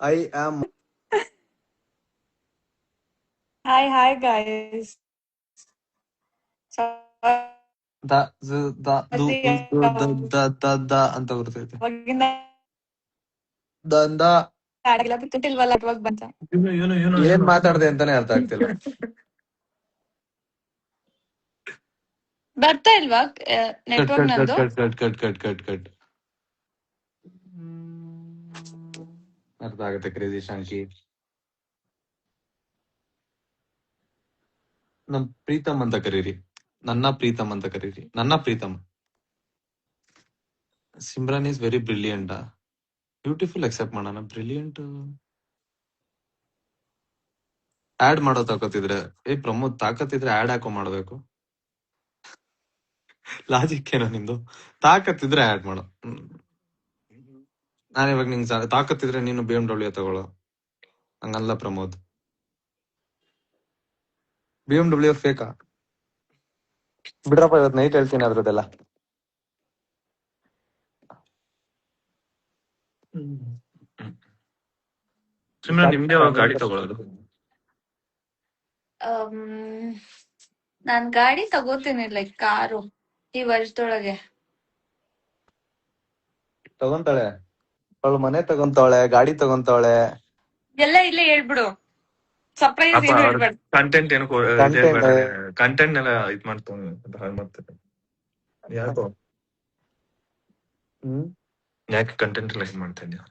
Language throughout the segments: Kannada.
I am Hi guys. The the ದು ದ ಅಂತ ಬರ್ತೈತೆ. ದಂದ ಬಿಟ್ಟಿಲ್ವಲ್ಲ ಅಟ್ವಾಗ ಬಂತ. ಏನ್ ಮಾತಾಡ್ದೆ ಅಂತಾನೆ ಅರ್ಥ ಆಗ್ತಿಲ್ಲ. ಬರ್ತಾ ಇಲ್ವಾ ಕಟ್ ನೆಟ್ವರ್ಕ್ ಕಟ್ ಕಟ್ ನಂದು? Cut cut cut cut cut cut ಅರ್ಥ ಆಗುತ್ತೆ ಕ್ರೇಜಿ ಶಾಂಕಿ. ನಮ್ ಪ್ರೀತಮ್ ಅಂತ ಕರೀರಿ. ನನ್ನ ಪ್ರೀತಮ್ ಅಂತ ಕರೀರಿ. ನನ್ನ Pritam. Simran is very brilliant. Beautiful accept ಮಾಡೋಣ. ಬ್ರಿಲಿಯಂಟ್ ಆಡ್ ಮಾಡೋ ತಾಕತ್ತಿದ್ರೆ ಪ್ರಮೋದ್ ತಾಕತ್ತಿದ್ರೆ ಆಡ್ ಹಾಕೋ ಮಾಡ್ಬೇಕು. ಲಾಜಿಕ್ ಏನೋ ನಿಂದು. ತಾಕತ್ತಿದ್ರೆ ಆಡ್ ಮಾಡು. ನಾನು ಇವಾಗ ನಿಂಗ್ ತಾಕತ್ತಿದ್ರೆ ನೀನು BMW ತಗೊಳ್ಳೋ. ಹಂಗಲ್ಲ ಪ್ರಮೋದ್. BMW ಫೇಕಾ? ಬಿಡ್ರಪ್ಪ, ಇವತ್ತು ನೈಟ್ ಹೇಳ್ತೀನಿ ಅದ್ರದ್ದೆಲ್ಲ. ಸಿಮ್ರನ್ ನಿಮ್ದೇ ಗಾಡಿ ತಗೊಳ್ಳೋದು? ನಾನ್ ಗಾಡಿ ತಗೋತೀನಿ, ಲೈಕ್ ಕಾರು, ಈ ವರ್ಷದೊಳಗೆ. ತಗೊಂತಾಳೆ ಅವಳು, ಮನೆ ತಗೊಂತಾವಳೆ, ಗಾಡಿ ತಗೊಂತಾವಳೆ. ಎಲ್ಲ ಇಲ್ಲೇ ಹೇಳ್ಬಿಡು, ಸರ್ಪ್ರೈಸ್ ಅಪ್ಪ ಏನು ಅವ್ರ ಹೇಳ್ಬೇಡ. ಕಂಟೆಂಟ್ ಏನು ಕಂಟೆಂಟ್ ಕಂಟೆಂಟ್ ಎಲ್ಲ ಇದ್ ಮಾಡ್ತಾರೆ. ಯಾಕೋ ಯಾಕೆ ಕಂಟೆಂಟ್ ಎಲ್ಲ ಇದ್ ಮಾಡ್ತಾ ಇದ್ಯಾ?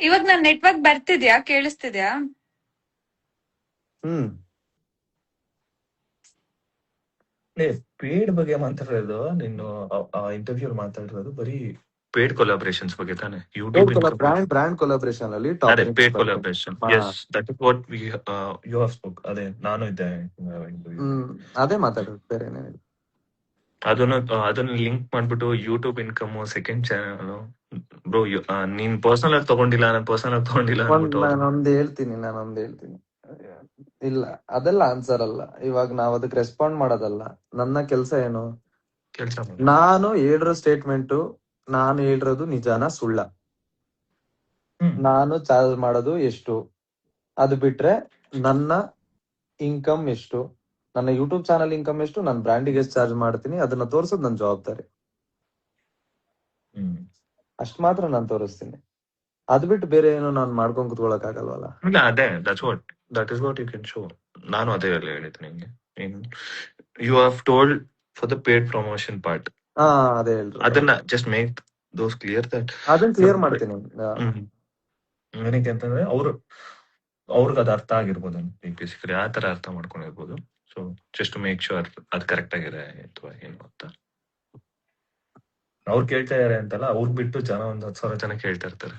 ಇವಾಗ ನನ್ ನೆಟ್ವರ್ಕ್ ಬರ್ತಿದ್ಯಾ, ಕೇಳಿಸ್ತಿದ್ಯಾ? ಪೇಡ್ ಬಗ್ಗೆ ಮಾತಾಡೋದು ನೀನು ಇಂಟರ್ವ್ಯೂ ಮಾತಾಡಿರೋದು ಬರೀ ಪೇಡ್ ಕೊಲಾಬ್ರೇಷನ್ಸ್ ಬಗ್ಗೆ ತಾನೆ? ಯೂಟ್ಯೂಬ್ ಬ್ರ್ಯಾಂಡ್ ಕೊಲಾಬ್ರೇಷನ್ ಅಲ್ಲಿ ಅದೇ paid collaboration. Yes, that is what we you have spoke. ಅದೇ ನಾನು ಇದ್ದೆ. ಅದೇ ಮಾತಾಡೋದು, ಬೇರೆ ಏನೇನಿಲ್ಲ. ಅದನ್ನ ಲಿಂಕ್ ಮಾಡ್ಬಿಟ್ಟು YouTube income, second channel. Bro ನೀನ್ ಪರ್ಸನಲ್ ಆಗಿ ತಗೊಂಡಿಲ್ಲ, ನಾನು ಪರ್ಸನಲ್ ಆಗಿ ತಗೊಂಡಿಲ್ಲ ಅಂದ್ಬಿಟ್ಟು ನಾನೊಂದ್ ಹೇಳ್ತೀನಿ. ಇಲ್ಲ, ಅದೆಲ್ಲ ಆನ್ಸರ್ ಅಲ್ಲ. ಇವಾಗ ನಾವ್ ಅದಕ್ಕೆ ರೆಸ್ಪಾಂಡ್ ಮಾಡೋದಲ್ಲ. ನನ್ನ ಕೆಲಸ ಏನು? ಕೆಲಸ ನಾನು ಹೇಳಿರೋ ಸ್ಟೇಟ್ಮೆಂಟ್, ನಾನು ಹೇಳಿರೋದು ನಿಜಾನ ಸುಳ್ಳ, ನಾನು ಚಾರ್ಜ್ ಮಾಡೋದು ಎಷ್ಟು, ಅದು ಬಿಟ್ರೆ ನನ್ನ ಇನ್ಕಮ್ ಎಷ್ಟು, ನನ್ನ ಯೂಟ್ಯೂಬ್ ಚಾನಲ್ ಇನ್ಕಮ್ ಎಷ್ಟು, ನಾನು ಬ್ರ್ಯಾಂಡಿಗೆ ಎಷ್ಟು ಚಾರ್ಜ್ ಮಾಡ್ತೀನಿ, ಅದನ್ನ ತೋರ್ಸೋದು ನನ್ನ ಜವಾಬ್ದಾರಿ. ಅಷ್ಟ್ ಮಾತ್ರ ನಾನು ತೋರಿಸ್ತೀನಿ. ಅದ್ ಬಿಟ್ಟು ಬೇರೆ ಏನು ನಾನು ಮಾಡ್ಕೊಂಡ್ ಕುತ್ಕೊಳಕ್ ಆಗಲ್ವಲ್ಲ. ಇಲ್ಲ, ಅದೇ that is what you can show. ನಾನು ಅದೇ ಹೇಳಿದ್ದು ನಿಂಗೆ. You have told for the paid promotion part. ಅದೇ ಹೇಳ್ರಿ, ಅದನ್ನ just make those clear that. ಅದನ್ನ ಕ್ಲಿಯರ್ ಮಾಡ್ತೀನಿ. ಏನಕ್ಕೆ ಅಂತಂದ್ರೆ ಅವ್ರಿಗೆ ಅದು ಅರ್ಥ ಆಗಿರ್ಬೋದು, ಬೇಸಿಕಲಿ ಆ ತರ ಅರ್ಥ ಮಾಡ್ಕೊಂಡಿರ್ಬೋದು. So just to make sure ಅದು ಕರೆಕ್ಟ್ ಆಗಿದೆ ಅಥವಾ ಏನು ಅಂತ. ಅವ್ರು ಕೇಳ್ತಾ ಇದಾರೆ ಅಂತಲ್ಲ, ಅವ್ರು ಬಿಟ್ಟು ಜನ ಒಂದ್ 10,000 ಜನ ಕೇಳ್ತಾ ಇರ್ತಾರೆ.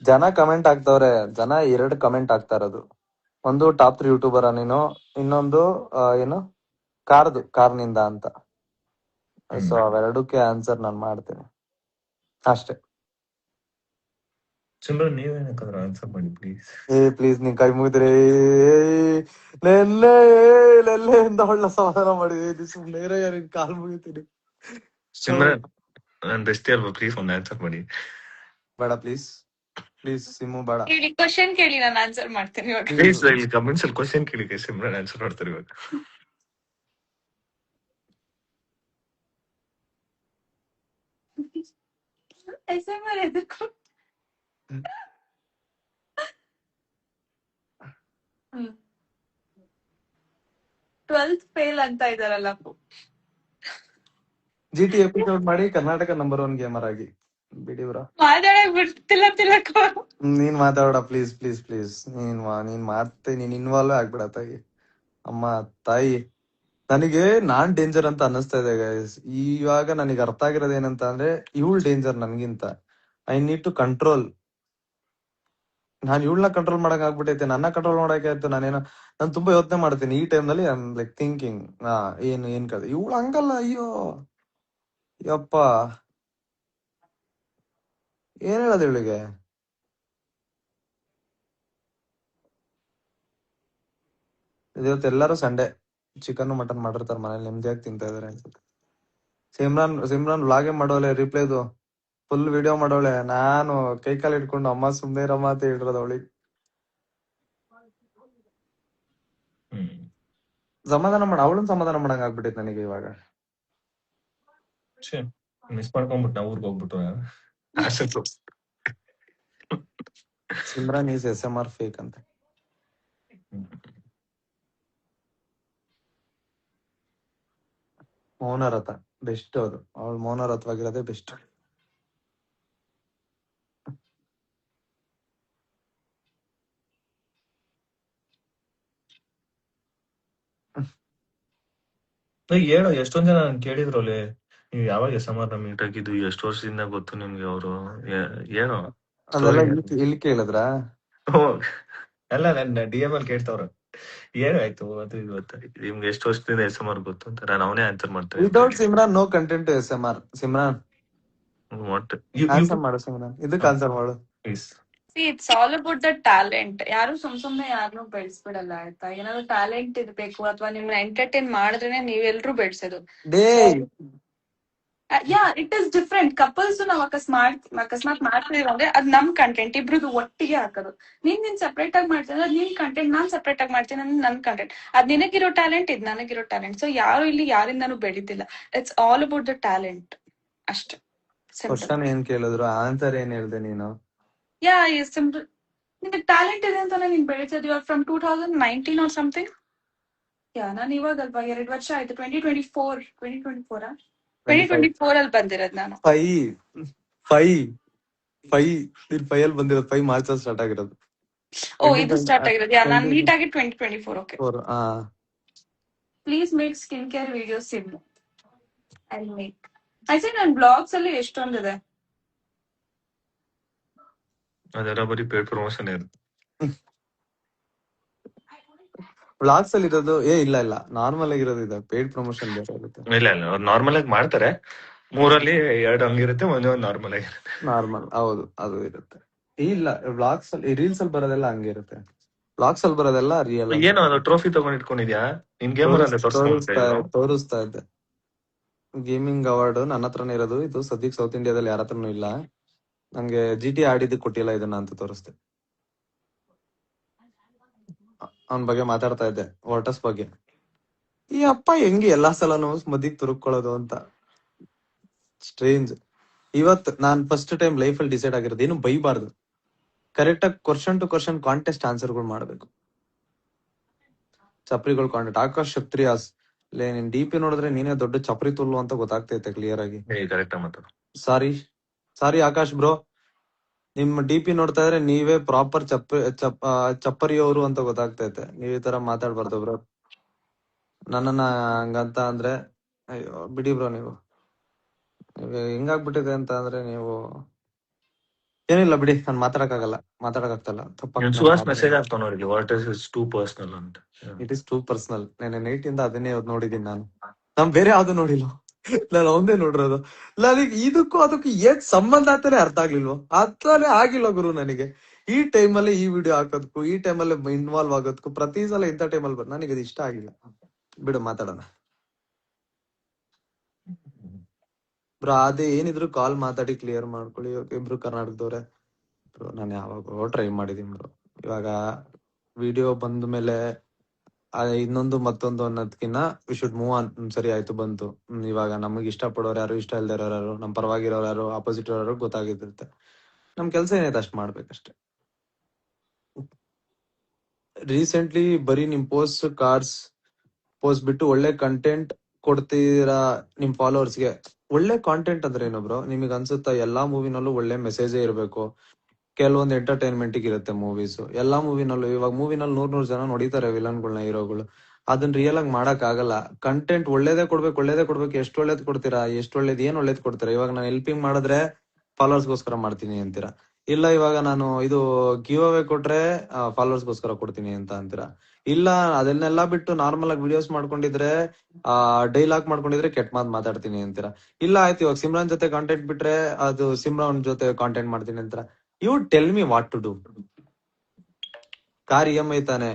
ಜನ ಕಮೆಂಟ್ ಆಗ್ತವ್ರೆ. ಜನ 2 ಕಮೆಂಟ್ ಆಗ್ತಾ ಇರೋದು. ಒಂದು ಟಾಪ್ 3 ಯೂಟ್ಯೂಬರ್ ನೀನು, ಇನ್ನೊಂದು ಏನು ಕಾರ್ನಿಂದ ಅಂತ. ಸೊ ಅವೆರಡಕ್ಕೆ ಆನ್ಸರ್ ನಾನು ಮಾಡ್ತೇನೆ ಅಷ್ಟೇ. ಸಿಮ್ರನ್ ನೀವೇನಕ್ಕಾದ್ರೂ ಆನ್ಸರ್ ಮಾಡಿ ಪ್ಲೀಸ್. ಪ್ಲೀಸ್, ನಿನ್ ಕೈ ಮುಗಿದ್ರೆ ನೆಲ್ಲೆ ಇಂದ ಒಳ್ಳೆ ಸಮಾಧಾನ ಮಾಡಿದೀನಿ. ಸುಮ್ಮನೆ ನಿನ್ ಕಾಲ್ ಮುಗಿತೀನಿ. ಸಿಮ್ರನ್ ನಾನ್ ಬೆಸ್ತಿ ಅಲ್ವಾ, ಪ್ಲೀಸ್ ಒಂದು ಆನ್ಸರ್ ಮಾಡಿ. ಬೇಡ ಪ್ಲೀಸ್ ಸಿಮ್ಮು ಬೇಡ. ಹೇಳಿ, ಕ್ವಶನ್ ಕೇಳಿ, ನಾನು ಆನ್ಸರ್ ಮಾಡ್ತೀನಿ ಇವಾಗ. ಪ್ಲೀಸ್ ಇಲ್ಲಿ ಕಮೆಂಟ್ಸ್ ಅಲ್ಲಿ ಕ್ವಶನ್ ಕೇಳಿ, ಸಿಮ್ರನ್ ಆನ್ಸರ್ ಮಾಡ್ತಾರೆ ಇವಾಗ. SMR ಎದಕ್ಕೂ 12th ಫೇಲ್ ಅಂತ ಇದಾರಲ್ಲ. GT ಎಪಿಸೋಡ್ ಮಾಡಿ ಕರ್ನಾಟಕ ನಂಬರ್ 1 ಗೇಮರ್ ಆಗಿ ಬಿಡಿ ಬ್ರೋ. ಮಾತಾಡಕ್ ಬಿಡ್ತಿಲ್ಲ ತಿಲಕ್. ನೀನ್ ಮಾತಾಡ ಪ್ಲೀಸ್. ನೀನ್ ಮಾಡ್ತೆ, ನೀನ್ ಇನ್ವಾಲ್ವ್ ಆಗ್ಬಿಡ ತಾಯಿ. ಅಮ್ಮ ತಾಯಿ, ನನಗೆ ನಾನ್ ಡೇಂಜರ್ ಅಂತ ಅನ್ನಿಸ್ತಾ ಇದೆ ಗೈಸ್. ಇವಾಗ ನನಗೆ ಅರ್ಥ ಆಗಿರೋದು ಏನಂತ ಅಂದ್ರೆ, ಇವಳು ಡೇಂಜರ್ ನನ್ಗಿಂತ. I need to control. ನಾನು ಇವಳನ್ನ ಕಂಟ್ರೋಲ್ ಮಾಡಕ್ ಆಗ್ಬಿಟ್ಟೈತೆ. ನನ್ನ ಕಂಟ್ರೋಲ್ ಮಾಡಕ್ ಆಯ್ತು. ನಾನು ತುಂಬಾ ಯೋಚನೆ ಮಾಡ್ತೀನಿ ಈ ಟೈಮ್ ನಲ್ಲಿ. ಲೈಕ್ ಥಿಂಕಿಂಗ್ ಏನ್ ಕದ ಇವಳು ಹಂಗಲ್ಲ. ಅಯ್ಯೋ ಯಪ್ಪ, ಏನ್ ಹೇಳೋದು ಇವಳಿಗೆ? ಇವತ್ತು ಎಲ್ಲರೂ ಸಂಡೇ ಚಿಕನ್ ಮಟನ್ ಮಾಡಿರ್ತಾರ ಮನೇಲಿ, ನೆಮ್ಮದಿಯಾಗಿ ತಿಂತಾ ಇದಾರೆ ಅನ್ಸುತ್ತೆ. ಸಿಮ್ರಾನ್ ವ್ಲಾಗೆ ಮಾಡೋಲ್ಲ ರಿಪ್ಲೈದು ಫುಲ್ ವಿಡಿಯೋ ಮಾಡೋಳೆ. ನಾನು ಕೈ ಕಾಲು ಇಟ್ಕೊಂಡು ಅಮ್ಮ ಸುಮ್ನೆ ಇರಮ್ಮ ಅಂತ ಹೇಳಿರೋದು ಅವಳಿಗೆ. ಹ್ಮ್ ಸಮಾಧಾನ ಮಾಡ, ಅವಳನ್ ಸಮಾಧಾನ ಮಾಡಂಗ್ ಆಗ್ಬಿಟ್ಟೈತೆ ನನಗೆ ಇವಾಗ. ಮಿಸ್ ಮಾಡ್ಕೊಂಡ್ಬಿಟ್ಟು ನಾವು ಊರ್ಗ್ ಹೋಗ್ಬಿಟ್ಟು ಆಸೆತ್ತು. ಸಿಮ್ರಾನ್ ಈಸ್ SMR ಫೇಕ್ ಅಂತ. ಮೌನರಥ ಬೆಸ್ಟ್, ಅದು ಅವಳು ಮೌನರಥವಾಗಿರೋದೇ ಬೆಸ್ಟ್. ಹೇಳು, ಎಷ್ಟೊಂದ್ ಜನ ನನ್ ಕೇಳಿದ್ರು ಅಲ್ಲಿ, ನೀವ್ ಯಾವಾಗ SMR ಮೀಟ್ ಆಗಿದ್ದು, ಎಷ್ಟು ವರ್ಷದಿಂದ ಗೊತ್ತು ನಿಮ್ಗೆ ಅವರು, ಏನೋ ಅದೆಲ್ಲ ಸ್ಟೋರಿ. ಇಲ್ಲಿ ಕೇಳಿದ್ರ? ಅಲ್ಲ ನನ್ DM ಅಲ್ಲಿ ಕೇಳ್ತಾವ್ರ, ಏನು ಆಯ್ತು ಅದು ಇದು ಅಂತ, ನಿಮ್ಗೆ ಎಷ್ಟು ವರ್ಷದಿಂದ SMR ಗೊತ್ತು ಅಂತ. ನಾನು ಅವನೇ ಆನ್ಸರ್ ಮಾಡ್ತೇನೆ. Without Simran no content SMR. Simran answer ಮಾಡು, ಸಿಮ್ರಾನ್ ಇದಕ್ಕೆ ಆನ್ಸರ್ ಮಾಡು. See, it's all about the talent. ಯಾರು ಸುಮ್ನೆ ಯಾರನ್ನೂ ಬೆಳೆಸ್ಬಿಡಲ್ಲ ಆಯ್ತಾ. ಏನಾದ್ರು ಟ್ಯಾಲೆಂಟ್ ಇರ್ಬೇಕು, ಅಥವಾ ನಿಮ್ನ ಎಂಟರ್ಟೈನ್ ಮಾಡಿದ್ರೇನೆ ನೀವೆಲ್ರೂ ಬೆಳ್ಸೋದು. Day yeah, it is different. Couples ನಾವ್ ಅಕಸ್ಮಾತ್ ಮಾಡ್ತಿದೀವಿ ಅಂದ್ರೆ ಅದ್ ನಮ್ ಕಂಟೆಂಟ್, ಇಬ್ರದ್ದು ಒಟ್ಟಿಗೆ ಹಾಕೋದು. ನೀನ್ ಸೆಪರೇಟ್ ಆಗಿ ಮಾಡ್ತೀನಿ ಅಂದ್ರೆ ನಿನ್ ಕಂಟೆಂಟ್, ನಾನ್ ಸೆಪರೇಟ್ ಆಗಿ ಮಾಡ್ತೀನಿ ಅಂದ್ರೆ ನನ್ ಕಂಟೆಂಟ್. ಅದ್ ನಿನಗಿರೋ ಟ್ಯಾಲೆಂಟ್, ಇದ್ ನನಗಿರೋ ಟ್ಯಾಲೆಂಟ್. ಸೊ ಯಾರು ಇಲ್ಲಿ ಯಾರಿಂದಾನು ಬೆಳಿತಿಲ್ಲ. It's all about the talent ಅಷ್ಟೇ. ಕ್ವಶನ್ ಏನ್ ಕೇಳಿದ್ರು ಆನ್ಸರ್ ಏನ್ ಹೇಳ್ದೆ ನೀನು? ಯಾ, ಸಿಂಪಲ್. ನಿನಗೆ ಟ್ಯಾಲೆಂಟ್ ಇದೆ ಅಂತಾನೆ ನೀನ್ ಬೆಳಿತಿದ್. You are from 2019 or something. Yeah, ನಾನು ಇವಾಗಲ್ವಾ 2 ವರ್ಷ ಆಯ್ತು. 2024 ಅಲ್ಲಿ ಬಂದಿರೋದ್ ನಾನು. 5 ಅಲ್ಲಿ ಬಂದಿರೋದು. 5 ಮಾರ್ಚ್ ಅಲ್ಲಿ ಸ್ಟಾರ್ಟ್ ಆಗಿರೋದು. ಓ, ಇದು ಸ್ಟಾರ್ಟ್ ಆಗಿರೋದು. ಯಾ, ನಾನು ಮೀಟ್ ಆಗಿ 2024. Okay. Please make skin care videos sim. I make. I say ನನ್ ಬ್ಲಾಗ್ಸ್ ಅಲ್ಲಿ ಎಷ್ಟೊಂದಿದೆ. ಅದೆಲ್ಲ ಬರೀ ಪೇಡ್ ಪ್ರಮೋಷನ್ ಇರುತ್ತೆ. ಬ್ಲಾಗ್ಸ್ ಅಲ್ಲಿ ಇರೋದು ಇಲ್ಲ ನಾರ್ಮಲ್ ಆಗಿರೋದು ಇದೆ. ಪೇಡ್ ಪ್ರಮೋಷನ್ ಬೇರೆ ಇರುತ್ತೆ. ಇಲ್ಲ ಅವ್ರು ನಾರ್ಮಲ್ ಆಗಿ ಮಾಡ್ತಾರೆ. 3 2 ಹಂಗಿರುತ್ತೆ, ಒಂದೇ ಒಂದು ನಾರ್ಮಲ್ ಆಗಿರುತ್ತೆ. ನಾರ್ಮಲ್, ಹೌದು, ಅದು ಇರುತ್ತೆ. ಇಲ್ಲ ಬ್ಲಾಗ್ಸ್ ಅಲ್ಲಿ, ರೀಲ್ಸ್ ಅಲ್ಲಿ ಬರೋದೆಲ್ಲ ಹಂಗೆ ಇರುತ್ತೆ. ಬ್ಲಾಗ್ಸ್ ಅಲ್ಲಿ ಬರೋದೆಲ್ಲ ರಿಯಲ್. ಏನು ಅದು ಟ್ರೋಫಿ ತಗೊಂಡ್ ಇಟ್ಕೊಂಡಿದ್ಯಾ ನಿನ್ ಗೇಮರ್ ಅಂತ ತೋರಿಸ್ತಾ ಇದ್ದೆ. ಗೇಮಿಂಗ್ ಅವಾರ್ಡ್ ನನ್ನ ಹತ್ರನೇ ಇರೋದು. ಇದು ಸದ್ಯಕ್ಕೆ ಸೌತ್ ಇಂಡಿಯಾದಲ್ಲಿ ಯಾರ ಹತ್ರನೂ ಇಲ್ಲ. ನಂಗೆ GT ಆಡಿದ್ದಕ್ಕೆ ಕೊಟ್ಟಿಲ್ಲ ಇದನ್ನ ಅಂತ ತೋರಿಸ್ದೆ. ಅವನ್ ಬಗ್ಗೆ ಮಾತಾಡ್ತಾ ಇದ್ದೆ, ವಾಟರ್ಸ್ ಬಗ್ಗೆ. ಈ ಅಪ್ಪ ಹೆಂಗೆ ಎಲ್ಲಾ ಸಲನು ಮದಿಗ್ ತುರುಕೊಳ್ಳೋದು ಅಂತ. ಸ್ಟ್ರೇಂಜ್. ಇವತ್ ನಾನ್ ಫಸ್ಟ್ ಟೈಮ್ ಲೈಫ್ ಅಲ್ಲಿ ಡಿಸೈಡ್ ಆಗಿರೋದು, ಏನು ಬೈಬಾರ್ದು, ಕರೆಕ್ಟ್ ಆಗಿ ಕ್ವಶನ್ ಟು ಕ್ವಶನ್ ಕಾಂಟೆಸ್ಟ್ ಆನ್ಸರ್ಗಳು ಮಾಡ್ಬೇಕು. ಚಪ್ರಿಗಳು ಕಾಂಟೆಸ್ಟ್. ಆಕಾಶ್ ಕ್ಷತ್ರಿಯಾಸ್, ನಿನ್ DP ನೋಡಿದ್ರೆ ನೀನೇ ದೊಡ್ಡ ಚಪ್ರಿ ತುಲ್ಲು ಅಂತ ಗೊತ್ತಾಗ್ತೈತೆ ಕ್ಲಿಯರ್ ಆಗಿ. ಸಾರಿ ಆಕಾಶ್ ಬ್ರೋ, ನಿಮ್ DP ನೋಡ್ತಾ ಇದ್ರೆ ನೀವೇ ಪ್ರಾಪರ್ ಚಪ್ಪರಿಯವರು ಅಂತ ಗೊತ್ತಾಗ್ತೈತೆ. ನೀವ್ ಈ ತರ ಮಾತಾಡ್ಬಾರ್ದು ಬ್ರೋ. ನನ್ನನ್ನ ಹಂಗಂತ ಅಂದ್ರೆ ಅಯ್ಯೋ ಬಿಡಿ ಬ್ರೋ. ನೀವು ಹೆಂಗಾಗ್ಬಿಟ್ಟಿದೆ ಅಂತ ಅಂದ್ರೆ, ನೀವು ಏನಿಲ್ಲ ಬಿಡಿ. ನಾನ್ ಮಾತಾಡಕ್ಕಾಗ್ತಲ್ಲ. It is too personal. Night ಇಂದ ಅದನ್ನೇ ನೋಡಿದೀನಿ ನಾನು. ಬೇರೆ ಯಾವ್ದು ನೋಡಿಲ್ಲ. ನಾನು ಅವಂದೇ ನೋಡಿರೋದು. ನನಗೆ ಇದಕ್ಕೂ ಅದಕ್ಕೂ ಏನ್ ಸಂಬಂಧ ಅಂತಾನೆ ಅರ್ಥ ಆಗ್ಲಿಲ್ವೋ, ಅರ್ಥನೇ ಆಗಿಲ್ಲ ಗುರು ನನಗೆ. ಈ ಟೈಮಲ್ಲಿ ಈ ವಿಡಿಯೋ ಹಾಕೋದಕ್ಕೂ, ಈ ಟೈಮಲ್ಲಿ ಇನ್ವಾಲ್ವ್ ಆಗೋದಕ್ಕೂ, ಪ್ರತಿ ಸಲ ಇಂಥ ಟೈಮಲ್ಲಿ ನನಗೆ ಇದು ಇಷ್ಟ ಆಗಿಲ್ಲ. ಬಿಡು, ಮಾತಾಡೋಣ ಬ್ರೋ. ಅದೇ ಏನಿದ್ರು ಕಾಲ್ ಮಾತಾಡಿ ಕ್ಲಿಯರ್ ಮಾಡ್ಕೊಳ್ಳಿ. ಇಬ್ರು ಕರ್ನಾಟಕದವ್ರೆ ಬ್ರೋ. ನಾನು ಯಾವಾಗ ಟ್ರೈ ಮಾಡಿದೀನಿ ಬ್ರೋ. ಇವಾಗ ವಿಡಿಯೋ ಬಂದ ಮೇಲೆ ಇನ್ನೊಂದು ಮತ್ತೊಂದು ಅನ್ನೋದ್ಕಿನ್ನ ವಿ ಶುಡ್ ಮೂವ್ ಆನ್. ಸರಿ ಆಯ್ತು, ಬಂತು. ಇವಾಗ ನಮಗ್ ಇಷ್ಟ ಪಡೋರು ಯಾರು, ಇಷ್ಟ ಇಲ್ದಿರೋರು ಯಾರು, ನಮ್ ಪರವಾಗಿರೋರು ಯಾರು, ಆಪೋಸಿಟ್ ಇರೋರು ಗೊತ್ತಾಗಿರುತ್ತೆ. ನಮ್ ಕೆಲ್ಸ ಏನೈತೆ ಅಷ್ಟ್ ಮಾಡ್ಬೇಕಷ್ಟೆ. ರೀಸೆಂಟ್ಲಿ ಬರೀ ನಿಮ್ ಪೋಸ್ಟ್ ಬಿಟ್ಟು ಒಳ್ಳೆ ಕಂಟೆಂಟ್ ಕೊಡ್ತೀರಾ ನಿಮ್ ಫಾಲೋವರ್ಸ್ಗೆ. ಒಳ್ಳೆ ಕಾಂಟೆಂಟ್ ಅಂದ್ರೆ ಏನು ಬ್ರೋ? ನಿಮಗ್ ಅನ್ಸುತ್ತಾ ಎಲ್ಲಾ ಮೂವಿನಲ್ಲೂ ಒಳ್ಳೆ ಮೆಸೇಜೇ ಇರಬೇಕು? ಕೆಲವೊಂದು ಎಂಟರ್ಟೈನ್ಮೆಂಟ್ ಇರುತ್ತೆ ಮೂವೀಸ್. ಎಲ್ಲಾ ಮೂವಿನಲ್ಲೂ ಇವಾಗ ಮೂವಿನಲ್ಲಿ 100 ಜನ ನೋಡಿತಾರೆ ವಿಲನ್ಗಳನ್ನ, ಹೀರೋಗಳು. ಅದನ್ನ ರಿಯಲ್ ಆಗಿ ಮಾಡಕ್ ಆಗಲ್ಲ. ಕಂಟೆಂಟ್ ಒಳ್ಳೇದೇ ಕೊಡ್ಬೇಕು. ಎಷ್ಟು ಒಳ್ಳೇದ್ ಕೊಡ್ತೀರಾ? ಏನ್ ಒಳ್ಳೇದ್ ಕೊಡ್ತೀರಾ? ಇವಾಗ ನಾನು ಹೆಲ್ಪಿಂಗ್ ಮಾಡಿದ್ರೆ ಫಾಲೋವರ್ಸ್ ಗೋಸ್ಕರ ಮಾಡ್ತೀನಿ ಅಂತೀರಾ. ಇಲ್ಲ ಇವಾಗ ನಾನು ಇದು ಗಿವ್ ಅವೇ ಕೊಟ್ರೆ ಫಾಲೋವರ್ಸ್ ಗೋಸ್ಕರ ಕೊಡ್ತೀನಿ ಅಂತ ಅಂತೀರಾ. ಇಲ್ಲ ಅದನ್ನೆಲ್ಲಾ ಬಿಟ್ಟು ನಾರ್ಮಲ್ ಆಗಿ ವಿಡಿಯೋಸ್ ಮಾಡ್ಕೊಂಡಿದ್ರೆ, ಡೈಲಾಗ್ ಮಾಡ್ಕೊಂಡಿದ್ರೆ ಕೆಟ್ಟ ಮಾತಾಡ್ತೀನಿ ಅಂತೀರಾ. ಇಲ್ಲ ಆಯ್ತು, ಇವಾಗ ಸಿಮ್ರಾನ್ ಜೊತೆ ಕಾಂಟೆಂಟ್ ಬಿಟ್ರೆ ಅದು ಸಿಮ್ರಾನ್ ಜೊತೆ ಕಾಂಟೆಂಟ್ ಮಾಡ್ತೀನಿ ಅಂತೀರಾ. You tell me what to do. Car EMI ತಾನೆ,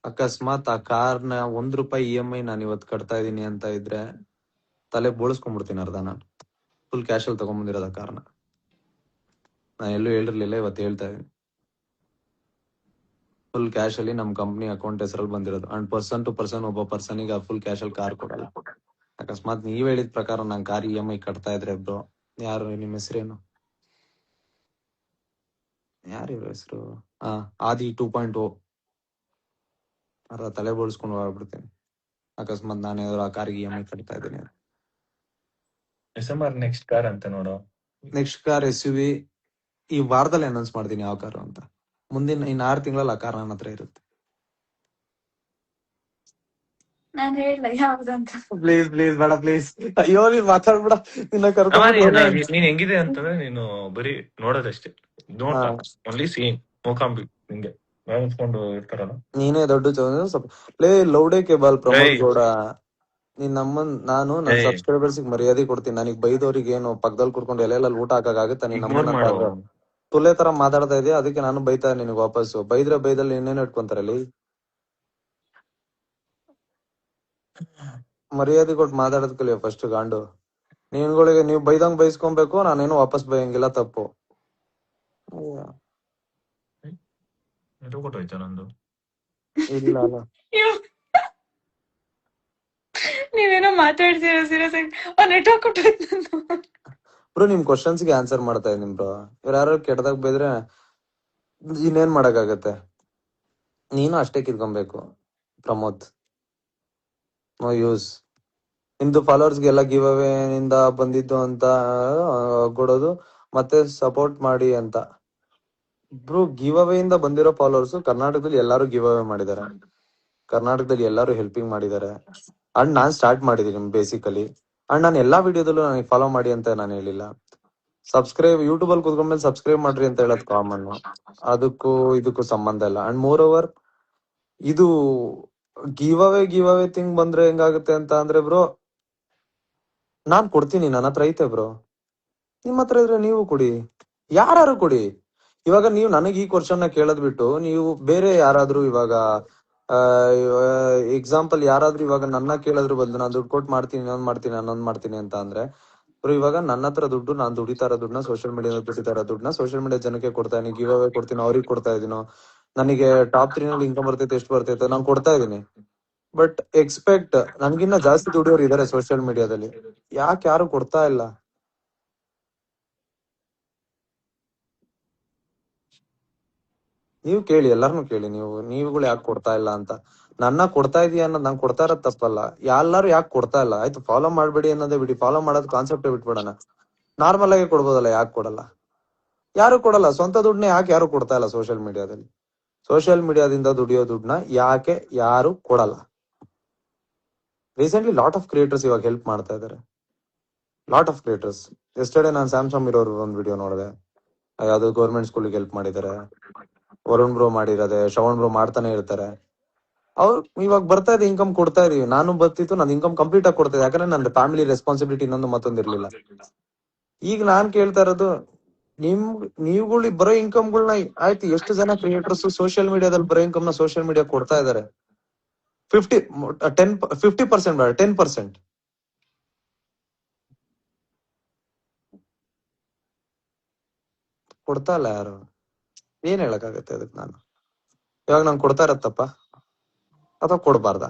ಅಕಸ್ಮಾತ್ ಆ ಕಾರ್ನ ₹1 EMI ನಾನು ಇವತ್ತು ಕಟ್ತಾ ಇದೀನಿ ಅಂತ ಇದ್ರೆ ತಲೆ ಬೋಳಿಸ್ಕೊಂಡ್ಬಿಡ್ತೀನಿ ಅರ್ಧ. ನಾನು ಫುಲ್ ಕ್ಯಾಶ್ ಅಲ್ಲಿ ತಗೊಂಡ್ಬಂದಿರೋದ ಕಾರ್ನ. ನಾನು ಎಲ್ಲೂ ಹೇಳಿರ್ಲಿಲ್ಲ, ಇವತ್ತು ಹೇಳ್ತಾ ಇದೀನಿ. ಫುಲ್ ಕ್ಯಾಶ್ ಅಲ್ಲಿ ನಮ್ ಕಂಪ್ನಿ ಅಕೌಂಟ್ ಹೆಸರಲ್ಲಿ ಬಂದಿರೋದು. ಅಂಡ್ ಪರ್ಸನ್ ಟು ಪರ್ಸನ್ ಒಬ್ಬ ಪರ್ಸನ್ಗೆ ಫುಲ್ ಕ್ಯಾಶ್ ಅಲ್ಲಿ ಕಾರ್ ಕೊಡಲ್ಲ. ಅಕಸ್ಮಾತ್ ನೀವ್ ಹೇಳಿದ ಪ್ರಕಾರ ನಾನ್ ಕಾರ್ EMI ಕಟ್ತಾ ಇದ್ರೆ ಬ್ರೋ, ಯಾರು ನಿಮ್ ಹೆಸರೇನು, ಯಾರು ಇವ್ರ ಹೆಸರು, ಆದಿ 2.0 ತಲೆ ಬೋಳ್ಸ್ಕೊಂಡು ಹೋಗ್ಬಿಡ್ತೀನಿ ಅಕಸ್ಮಾತ್ ನಾನು ಯಾವ್ದಾದ್ರು ಆ ಕಾರ್ಗೆ EMI ಕಟ್ತಾ ಇದ್ದೀನಿ. SMR ನೆಕ್ಸ್ಟ್ ಕಾರ್ ಅಂತ ನೋಡು. ನೆಕ್ಸ್ಟ್ ಕಾರ್ SUV ಈ ವಾರದಲ್ಲಿ ಅನೌನ್ಸ್ ಮಾಡ್ತೀನಿ ಯಾವ ಕಾರು ಅಂತ. ಮುಂದಿನ ಇನ್ 6 ತಿಂಗಳಲ್ಲಿ ಆ ಕಾರ್ ನನ್ನ ಹತ್ರ ಇರುತ್ತೆ. ನಾನ್ ಹೇಳ ಯಾವ್ದಂತ. ಪ್ಲೀಸ್ ಪ್ಲೀಸ್ ಬೇಡ ಪ್ಲೀಸ್. ಅಯ್ಯೋ ನೀನ್ ಮಾತಾಡ್ಬಿಡ, ನಿನ್ನ ಕರ್ಕೊಂಡು ನೀನ್ ಹೆಂಗಿದೆ ಅಂತಂದ್ರೆ ನೀನು ಬರೀ ನೋಡೋದಷ್ಟೇ, ಡೋಂಟ್ ಟಾಕ್, ಓನ್ಲಿ ಸೀಯಿಂಗ್. ಮೂಕಾಂಬಿ ನಿಂಗೆ ಮುಚ್ಕೊಂಡು ಇರ್ತಾರಲ್ಲ. ನೀನೇ ದೊಡ್ಡ ಸ್ವಲ್ಪ ಲೇ ಲೌಡೇ ಕೇಬಲ್ ಪ್ರಮೋದ್ ಗೌಡ. ನೀನ್ ನಮ್ಮನ್ ನಾನು ನನ್ನ ಸಬ್ಸ್ಕ್ರೈಬರ್ಸ್ ಮರ್ಯಾದೆ ಕೊಡ್ತೀನಿ. ನನಗ್ ಬೈದವ್ರಿಗೆ ಏನು ಪಕ್ಕದಲ್ಲಿ ಕುಡ್ಕೊಂಡು ಎಲೆಯಲ್ಲಿ ಊಟ ಹಾಕಾಗತ್ತಾ? ನೀನ್ ನಮ್ಮನ್ನ ತುಲೆ ತರ ಮಾತಾಡ್ತಾ ಇದೀಯ, ಅದಕ್ಕೆ ನಾನು ಬೈತಾ ನಿನಗ್ ವಾಪಸ್ಸು. ಬೈದ್ರೆ ಬೈದಲ್ಲಿ ಇನ್ನೇನ್ ಇಟ್ಕೊಂತಾರಲ್ಲಿ. ಮರ್ಯಾದೆ ಕೊಟ್ಟು ಮಾತಾಡೋದ್ ಕಲಿಯೋ ಫಸ್ಟ್ ಗಾಂಡು. ನೀನ್ಗಳಿಗೆ ನೀವ್ ಬೈದಂಗ್ ಬೈಸ್ಕೊಬೇಕು, ನಾನೇನು ವಾಪಸ್ ಬೈಯಂಗಿಲ್ಲ, ತಪ್ಪು. ನಂದು ಇಲ್ಲ ಅಲ್ಲ ನೀವೇನೋ ಮಾತಾಡ್ತೀರ ಸೀರಿಯಸ್ ಆಗಿ. ನೆಟ್ವರ್ಕ್ ಕೊಟ್ಟೋಯ್ತು. ಬ್ರೋ ನಿಮ್ ಕ್ವಶನ್ಸ್ಗೆ ಆನ್ಸರ್ ಮಾಡ್ತಾ ಇದೀನಿ ಬ್ರೋ. ಇವ್ರ ಯಾರು ಕೆಟ್ಟದಾಗ ಬೈದ್ರೆ ಇನ್ನೇನ್ ಮಾಡಕ್ಕಾಗತ್ತೆ? ನೀನು ಅಷ್ಟೇ ಕಿತ್ಕೊಬೇಕು ಪ್ರಮೋದ್. No use. ನಿಮ್ದು ಫಾಲೋವರ್ಸ್ಗೆ ಎಲ್ಲ ಗಿವ್ ಅವೇ ನಿಂದ ಬಂದಿದ್ದು ಅಂತ ಕೊಡೋದು, ಮತ್ತೆ ಸಪೋರ್ಟ್ ಮಾಡಿ ಅಂತ. ಬ್ರೋ ಗಿವ್ ಅವೇ ಇಂದ ಬಂದಿರೋ ಫಾಲೋವರ್ಸ್ ಕರ್ನಾಟಕದಲ್ಲಿ ಎಲ್ಲಾರು ಗಿವ್ ಅವೇ ಮಾಡಿದ್ದಾರೆ, ಕರ್ನಾಟಕದಲ್ಲಿ ಎಲ್ಲಾರು ಹೆಲ್ಪಿಂಗ್ ಮಾಡಿದ್ದಾರೆ. ಅಂಡ್ ನಾನ್ ಸ್ಟಾರ್ಟ್ ಮಾಡಿದೀನಿ ಬೇಸಿಕಲಿ. ಅಂಡ್ ನಾನು ಎಲ್ಲಾ ವಿಡಿಯೋದಲ್ಲೂ ನನಗೆ ಫಾಲೋ ಮಾಡಿ ಅಂತ ನಾನು ಹೇಳಿಲ್ಲ. ಸಬ್ಸ್ಕ್ರೈಬ್ ಯೂಟ್ಯೂಬ್ ಅಲ್ಲಿ ಕುತ್ಕೊಂಡ್ಮೇಲೆ ಸಬ್ಸ್ಕ್ರೈಬ್ ಮಾಡ್ರಿ ಅಂತ ಹೇಳೋದು ಕಾಮನ್. ಅದಕ್ಕೂ ಇದಕ್ಕೂ ಸಂಬಂಧ ಇಲ್ಲ. ಅಂಡ್ ಮೋರ್ ಓವರ್ ಇದು ಗಿವ್ ಅವೇ ಥಿಂಗ್ ಬಂದ್ರೆ ಹೆಂಗಾಗುತ್ತೆ ಅಂತ ಅಂದ್ರೆ ಬ್ರೋ, ನಾನ್ ಕೊಡ್ತೀನಿ, ನನ್ನ ಹತ್ರ ಐತೆ ಬ್ರೋ. ನಿಮ್ ಹತ್ರ ಇದ್ರೆ ನೀವು ಕೊಡಿ, ಯಾರು ಕೊಡಿ. ಇವಾಗ ನೀವು ನನಗೆ ಈ ಕ್ವಶನ್ ನ ಕೇಳದ್ ಬಿಟ್ಟು ನೀವು ಬೇರೆ ಯಾರಾದ್ರೂ ಇವಾಗ ಎಕ್ಸಾಂಪಲ್ ಯಾರಾದ್ರೂ ಇವಾಗ ನನ್ನ ಕೇಳಿದ್ರು ಬದಲು ನಾನು ದುಡ್ಡು ಕೊಟ್ಟು ಮಾಡ್ತೀನಿ, ಇನ್ನೊಂದ್ ಮಾಡ್ತೀನಿ ಅಂತ ಅಂದ್ರೆ ಇವಾಗ ನನ್ನ ಹತ್ರ ದುಡ್ಡು, ನಾನ್ ದುಡಿತಾ ಇರೋ ದುಡ್ಡನ್ನ ಸೋಷಿಯಲ್ ಮೀಡಿಯಾ ದುಡಿತಾ ಇರೋ ದುಡ್ಡನ್ನ ಸೋಷಿಯಲ್ ಮೀಡಿಯಾ ಜನಕ್ಕೆ ಕೊಡ್ತಾ ಇದೀನಿ. ಗಿವ್ ಅವೇ ಕೊಡ್ತೀನಿ, ಅವ್ರಿಗೆ ಕೊಡ್ತಾ ಇದೀನೋ, ನನಗೆ ಟಾಪ್ 3 ನಲ್ಲಿ ಇನ್ಕಮ್ ಬರ್ತೈತೆ, ಎಷ್ಟು ಬರ್ತೈತೆ ನಾನು ಕೊಡ್ತಾ ಇದೀನಿ. ಬಟ್ ಎಕ್ಸ್ಪೆಕ್ಟ್ ನನ್ಗಿನ್ನ ಜಾಸ್ತಿ ದುಡಿಯೋರು ಇದಾರೆ ಸೋಷಿಯಲ್ ಮೀಡಿಯಾದಲ್ಲಿ, ಯಾಕೆ ಯಾರು ಕೊಡ್ತಾ ಇಲ್ಲ? ನೀವು ಕೇಳಿ, ಎಲ್ಲಾರನು ಕೇಳಿ, ನೀವುಗಳು ಯಾಕೆ ಕೊಡ್ತಾ ಇಲ್ಲ ಅಂತ. ನನ್ನ ಕೊಡ್ತಾ ಇದೀಯ ಅನ್ನೋದು ನಂಗೆ ಕೊಡ್ತಾ ಇರೋದ್ ತಪ್ಪಲ್ಲ, ಎಲ್ಲಾರು ಯಾಕೆ ಕೊಡ್ತಾ ಇಲ್ಲ? ಆಯ್ತು ಫಾಲೋ ಮಾಡ್ಬೇಡಿ ಅನ್ನೋದೇ ಬಿಡಿ, ಫಾಲೋ ಮಾಡೋದ್ ಕಾನ್ಸೆಪ್ಟ್ ಬಿಟ್ಬಿಡೋಣ. ನಾರ್ಮಲ್ ಆಗಿ ಕೊಡ್ಬೋದಲ್ಲ, ಯಾಕೆ ಕೊಡಲ್ಲ? ಯಾರು ಕೊಡಲ್ಲ. ಸ್ವಂತ ದುಡ್ಡನ್ನ ಯಾಕೆ ಯಾರು ಕೊಡ್ತಾ ಇಲ್ಲ ಸೋಷಿಯಲ್ ಮೀಡಿಯಾದಲ್ಲಿ? ಸೋಷಿಯಲ್ ಮೀಡಿಯಾದಿಂದ ದುಡಿಯೋ ದುಡ್ಡನ್ನ ಯಾಕೆ ಯಾರು ಕೊಡಲ್ಲ? ರೀಸೆಂಟ್ಲಿ ಲಾಟ್ ಆಫ್ ಕ್ರಿಯೇಟರ್ಸ್ ಇವಾಗ ಹೆಲ್ಪ್ ಮಾಡ್ತಾ ಇದಾರೆ, ಲಾಟ್ ಆಫ್ ಕ್ರಿಯೇಟರ್ಸ್. ಎಸ್ಟರ್ಡೇ ನಾನು ಸ್ಯಾಮ್ಸಂಗ್ ಇರೋರು ಒಂದ್ ವಿಡಿಯೋ ನೋಡಿದೆ, ಯಾವ್ದು ಗೌರ್ಮೆಂಟ್ ಸ್ಕೂಲ್ಗೆ ಹೆಲ್ಪ್ ಮಾಡಿದ್ದಾರೆ. ವರುಣ್ ಬ್ರೋ ಮಾಡಿರೋದೆ, ಶ್ರವಣ್ ಬ್ರೋ ಮಾಡ್ತಾನೆ ಇರ್ತಾರೆ. ಅವ್ರು ಇವಾಗ ಬರ್ತಾ ಇದೆ, ಇನ್ಕಮ್ ಕೊಡ್ತಾ ಇದೀವಿ. ನಾನು ಬರ್ತಿತ್ತು, ನನ್ ಇನ್ಕಮ್ ಕಂಪ್ಲೀಟ್ ಆಗಿ ಕೊಡ್ತಾ ಇದೆ, ಯಾಕಂದ್ರೆ ನನ್ನ ಫ್ಯಾಮಿಲಿ ರೆಸ್ಪಾನ್ಸಿಬಿಲಿಟಿ ಇನ್ನೊಂದು ಮತ್ತೊಂದು ಇರ್ಲಿಲ್ಲ. ಈಗ ನಾನ್ ಕೇಳ್ತಾ ಇರೋದು, ನೀವುಗಳು ಬರೋ ಇನ್ಕಮ್ಗಳನ್ನ, ಆಯ್ತು ಎಷ್ಟು ಜನ ಕ್ರಿಯೇಟರ್ಸ್ ಸೋಷಿಯಲ್ ಮೀಡಿಯಾದಲ್ಲಿ ಬರೋ ಇನ್ಕಮ್ ನ ಸೋಷಿಯಲ್ ಮೀಡಿಯಾ ಕೊಡ್ತಾ ಇದಾರೆ? 50% ಬೇಡ, 10% ಕೊಡ್ತಾ ಇಲ್ಲ ಯಾರು. ಏನ್ ಹೇಳಕ್ಕಾಗತ್ತೆ ಅದಕ್ಕೆ ನಾನು? ಇವಾಗ ನಾನು ಕೊಡ್ತಾ ಇರತ್ತಪ್ಪ ಅಥವಾ ಕೊಡ್ಬಾರ್ದ?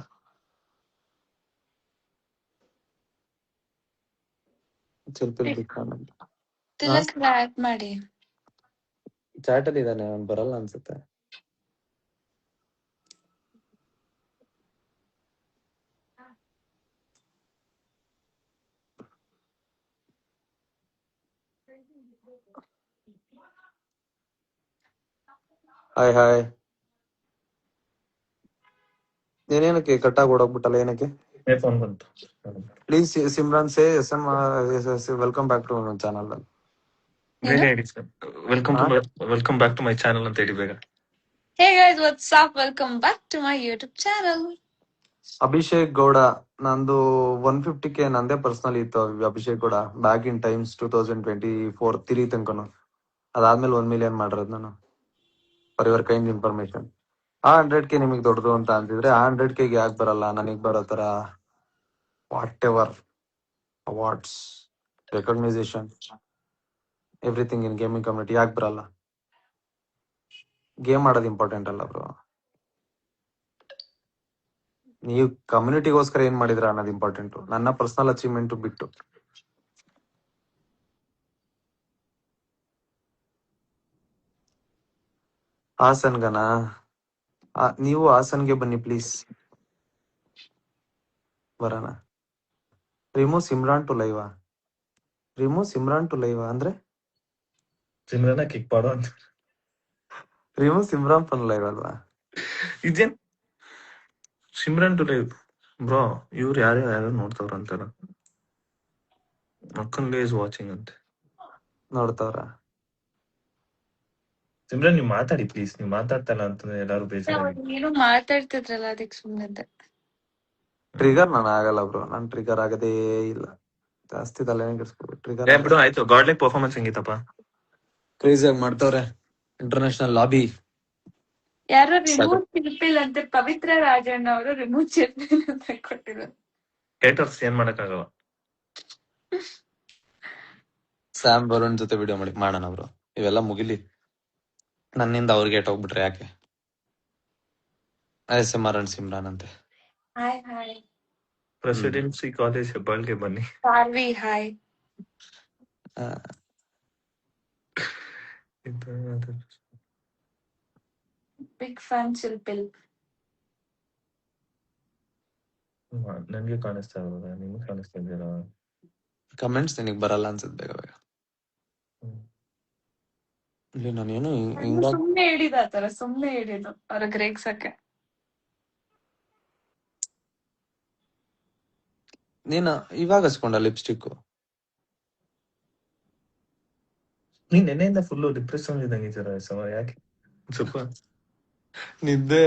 ತಿಲಕ್ ಆಡ್ ಮಾಡಿ. ಚಾಟ್ ಅಲ್ಲಿ ಇದಾನೆ, ಅವ್ನು ಬರಲ್ಲ ಅನ್ಸುತ್ತೆ. Hi hi. ಏನೇನಕ್ಕೆ ಕಟ್ಟಾಗಿ ಓಡೋಗ್ಬಿಟ್ಟಲ್ಲ, ಏನಕ್ಕೆ? ಫೋನ್ ಬಂತು. Please Simran say welcome back to channel. ಬೇಗ ಹೇಳಿ sir. Welcome back to my channel ಅಂತ ಹೇಳಿ ಬೇಗ. Hey guys, what's up? Welcome back to my YouTube channel. Abhishek Gowda, ನಂದು 150K ನಂದೇ ಪರ್ಸನಲ್ ಇತ್ತು. Abhishek Gowda back in times 2024 ತಿರಿ ತನಕನು. ಅದಾದ್ಮೇಲೆ 1 million ಮಾಡಿರೋದು ನಾನು, ಫಾರ್ ಯುವರ್ ಕೈಂಡ್ ಇನ್ಫಾರ್ಮೇಶನ್. ಆ 100K ನಿಮಗ್ ದೊಡ್ಡದು ಅಂತ ಅಂತಿದ್ರೆ, ಆ 100K ಯಾಕೆ ಬರಲ್ಲ? ನನಗ್ ಬರೋ ತರ what ever awards, recognisation everything in gaming community ಯಾಕೆ ಬರಲ್ಲ? ಗೇಮ್ ಆಡೋದು ಇಂಪಾರ್ಟೆಂಟ್ ಅಲ್ಲ ಬ್ರೋ. ನೀವು ಕಮ್ಯುನಿಟಿಗೋಸ್ಕರ ಏನ್ ಮಾಡಿದ್ರ ಅನ್ನೋದು ಇಂಪಾರ್ಟೆಂಟ್, ನನ್ನ ಪರ್ಸನಲ್ ಅಚೀವ್ಮೆಂಟ್ ಬಿಟ್ಟು. ಹಾಸನ್ಗನಾ? ನೀವು ಹಾಸನ್ಗೆ ಬನ್ನಿ ಪ್ಲೀಸ್, ಬರೋಣ. ರಿಮೂವ್ ಸಿಮ್ರಾನ್ ಟು ಲೈವ್ ಅಂದ್ರೆ ಸಿಮ್ರನ ಕಿಕ್ ಮಾಡೋ ಅಂತ ರಿಮೂವ್ ಸಿಮ್ರಾನ್ ಪನ್ ಲೈವ್ ಅಲ್ವಾ? ಇದೇನ್ ಸಿಮ್ರನ್ ಟು ಲೈವ್ ಬ್ರೋ. ಇವ್ರು ಯಾರು ನೋಡ್ತಾವ್ರ ಅಂತಾರ. ಅಕ್ಕನ್ಗೆ ಇಸ್ ವಾಚಿಂಗ್ ಅಂತೆ. ನೋಡ್ತಾವ್ರ? ಸಿಮ್ರನ್ ನೀವು ಮಾತಾಡಿ ಪ್ಲೀಸ್. ನೀವು ಮಾತಾಡ್ತಲ್ಲ ಅಂತ ಎಲ್ಲಾರು ಬೇಜಾರಾಗಿ. ನೀನು ಮಾತಾಡ್ತಿದ್ರಲ್ಲ ಅದಕ್ಕೆ ಸುಮ್ಮನೆ. ಟ್ರಿಗರ್ ನಾನು ಆಗಲ್ಲ ಬ್ರೋ, ನಾನು ಟ್ರಿಗರ್ ಆಗದೇ ಇಲ್ಲ. ಜಾಸ್ತಿ ತಲೆನೇ ಕೆಡಿಸ್ಕೊಬೇಕು. ಟ್ರಿಗರ್ ಬಿಡು ಆಯ್ತು. ಗಾಡ್ಲಿಕ್ ಪರ್ಫಾರ್ಮೆನ್ಸ್ ಹೆಂಗಿತ್ತಪ್ಪ? ಕ್ರೇಜಿ ಆಗಿ ಮಾಡ್ತಾವ್ರೆ. International lobby. ಯಾರೋ ರಿಮೂವ್ ಚಿಲ್ಪಿಲ್ ಅಂತೆ, ಪವಿತ್ರ ರಾಜಣ್ಣ ಅವರು ರಿಮೂವ್ ಚಿಲ್ಪಿಲ್ ಅಂತ ಕೊಟ್ಟಿರೋದು. ಹೇಟರ್ಸ್ ಏನ್ ಮಾಡಕ್ಕಾಗಲ್ಲ. ಸ್ಯಾಮ್ ವರುಣ್ ಜೊತೆ ವಿಡಿಯೋ ಮಾಡೋಣ ಬ್ರೋ, ಇವೆಲ್ಲ ಮುಗಿಲಿ. ನನ್ನಿಂದ ಅವ್ರಿಗೆ ಹೋಗ್ಬಿಟ್ರೆ ಯಾಕೆ? ASMR ಅಂಡ್ ಸಿಮ್ರಾನ್ ಅಂತೆ. Hi hi. ಪ್ರೆಸಿಡೆನ್ಸಿ ಕಾಲೇಜ್ ಹೆಬ್ಬಾಳ್ಗೆ ಬನ್ನಿ. ಪಾರ್ವಿ ಹಾಯ್. ಬಿಗ್ ಫ್ಯಾನ್ ಚಿಲ್ಪಿಲ್. ನನ್ಗೆ ಕಾಣಿಸ್ತಾ ಇರೋದ, ನಿಮ್ಗೆ ಕಾಣಿಸ್ತಾ ಇದ್ದೀರಾ? ಕಮೆಂಟ್ಸ್ ನಿನಗ್ ಬರಲ್ಲ ಅನ್ಸುತ್ತೆ ಬೇಗ ಬೇಗ. ಇಲ್ಲಿ ನಾನೇನು ಸುಮ್ನೆ ಹೇಳಿದ ಆತರ, ಸುಮ್ನೆ ಹೇಳಿದ್ದು ಅವ್ರಿಗೆ ರೇಗ್ಸಕ್ಕೆ. ನೀನ ಇವಾಗ ಹಚ್ಕೊಂಡ ಲಿಪ್ಸ್ಟಿಕ್? ನೀನ್ ನೆನ್ನೆಯಿಂದ ಫುಲ್ ಡಿಪ್ರೆಷನ್ ಇದ್ದಂಗಿದ್ದೀರಾ ಯಾಕೆ? ಸ್ವಲ್ಪ ನಿದ್ದೆ.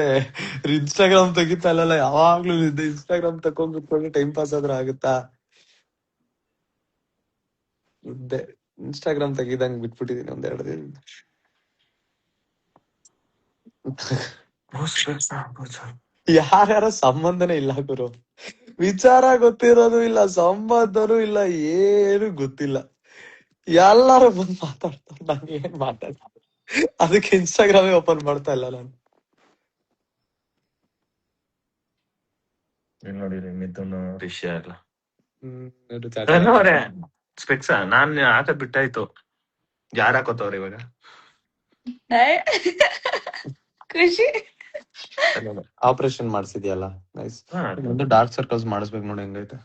ಇನ್ಸ್ಟಾಗ್ರಾಮ್ ತೆಗಿತಲ್ಲ ಯಾವಾಗ್ಲೂ ನಿದ್ದೆ. ಇನ್ಸ್ಟಾಗ್ರಾಮ್ ತಕೊಂಡ್ ಕುತ್ಕೊಂಡು ಟೈಮ್ ಪಾಸ್ ಆದ್ರೂ ಆಗುತ್ತಾ? ನಿದ್ದೆ. ಇನ್ಸ್ಟಾಗ್ರಾಮ್ ತೆಗಿದಂಗ್ ಬಿಟ್ಬಿಟ್ಟಿದೀನಿ ಒಂದೆರಡು ದಿನ. ಯಾರ್ಯಾರ ಸಂಬಂಧನೇ ಇಲ್ಲ ಗುರು, ವಿಚಾರ ಗೊತ್ತಿರೋದು ಇಲ್ಲ, ಸಂಬಂಧನೂ ಇಲ್ಲ, ಏನು ಗೊತ್ತಿಲ್ಲ. ಎಲ್ಲಾರು ಬಂದ್ ಮಾತಾಡ್ತಾರೆ, ನಾನು ಏನ್ ಮಾತಾಡ. ಅದಕ್ಕೆ ಇನ್ಸ್ಟಾಗ್ರಾಮೇ ಓಪನ್ ಮಾಡ್ತಾ ಇಲ್ಲ ನಾನು. ನೋಡಿರಿ ಮಿಥುನ್ ರಿಷಿ ಎಲ್ಲ ಹ್ಮ್ ಸ್ಪೆಕ್ಸ ನಾನ್ ಹಾಕದ್ ಬಿಟ್ಟಾಯ್ತು. ಯಾರ್ ಹಾಕೋತವ್ರ ಇವಾಗ? ಖುಷಿ. ಆಪರೇಷನ್ ಮಾಡ್ಸಿದ್ಯಲ್ಲ, ನೈಸ್. ಒಂದು ಡಾರ್ಕ್ ಸರ್ಕಲ್ಸ್ ಮಾಡಿಸ್ಬೇಕು ನೋಡಿ, ಹೆಂಗೈತೆ?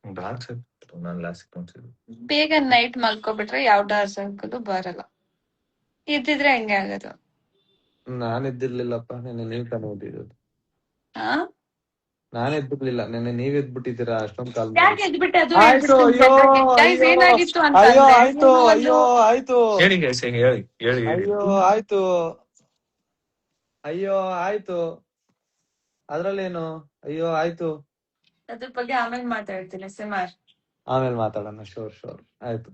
ಡಾರ್ಕ್ ಸರ್ಕಲ್ ನಾನ್ ಲಾಸ್ಟ್ ನೋಡ್ಸಿದ್ದು. ಬೇಗ ನೈಟ್ ಮಲ್ಕೊಬಿಟ್ರೆ ಯಾವ ಡಾರ್ಕ್ ಸರ್ಕಲ್ ಬರಲ್ಲ. ಇದ್ದಿದ್ರೆ ಹೆಂಗೆ ಆಗೋದು? ನಾನ್ ಎದ್ದಿರ್ಲಿಲ್ಲಪ್ಪ, ನೆನ್ನೆ ನೀವ್ ತಾನೇ ಓದಿರೋದು. ಆ ನಾನ್ ಎದ್ಬಿರ್ಲಿಲ್ಲ, ನೆನ್ನೆ ನೀವ್ ಎದ್ಬಿಟ್ಟಿದ್ದೀರಾ ಅಷ್ಟೊಂದ್ ಕಾಲ್ ಮಾಡಿ. ಯಾಕೆ ಎದ್ಬಿಟ್ಟೆ? ಅದು ಆಯ್ತು, ಅಯ್ಯೋ ಗೈಸ್ ಏನಾಗಿತ್ತು ಅಂತ ಅಯ್ಯೋ ಅಂದ್ರೆ, ಆಯ್ತು, ಅಯ್ಯೋ ಆಯ್ತು, ಹೇಳಿ guys, ಹೇಳಿ ಹೇಳಿ. ಅಯ್ಯೋ ಆಯ್ತು, ಅಯ್ಯೋ ಆಯ್ತು, ಅದ್ರಲ್ಲೇನು ಅಯ್ಯೋ ಆಯ್ತು. ಅದ್ರ ಬಗ್ಗೆ ಆಮೇಲೆ ಮಾತಾಡ್ತೀನಿ ಸಿಮಾರ್. ಆಮೇಲೆ ಮಾತಾಡೋಣ, ಶೋರ್ ಆಯ್ತು.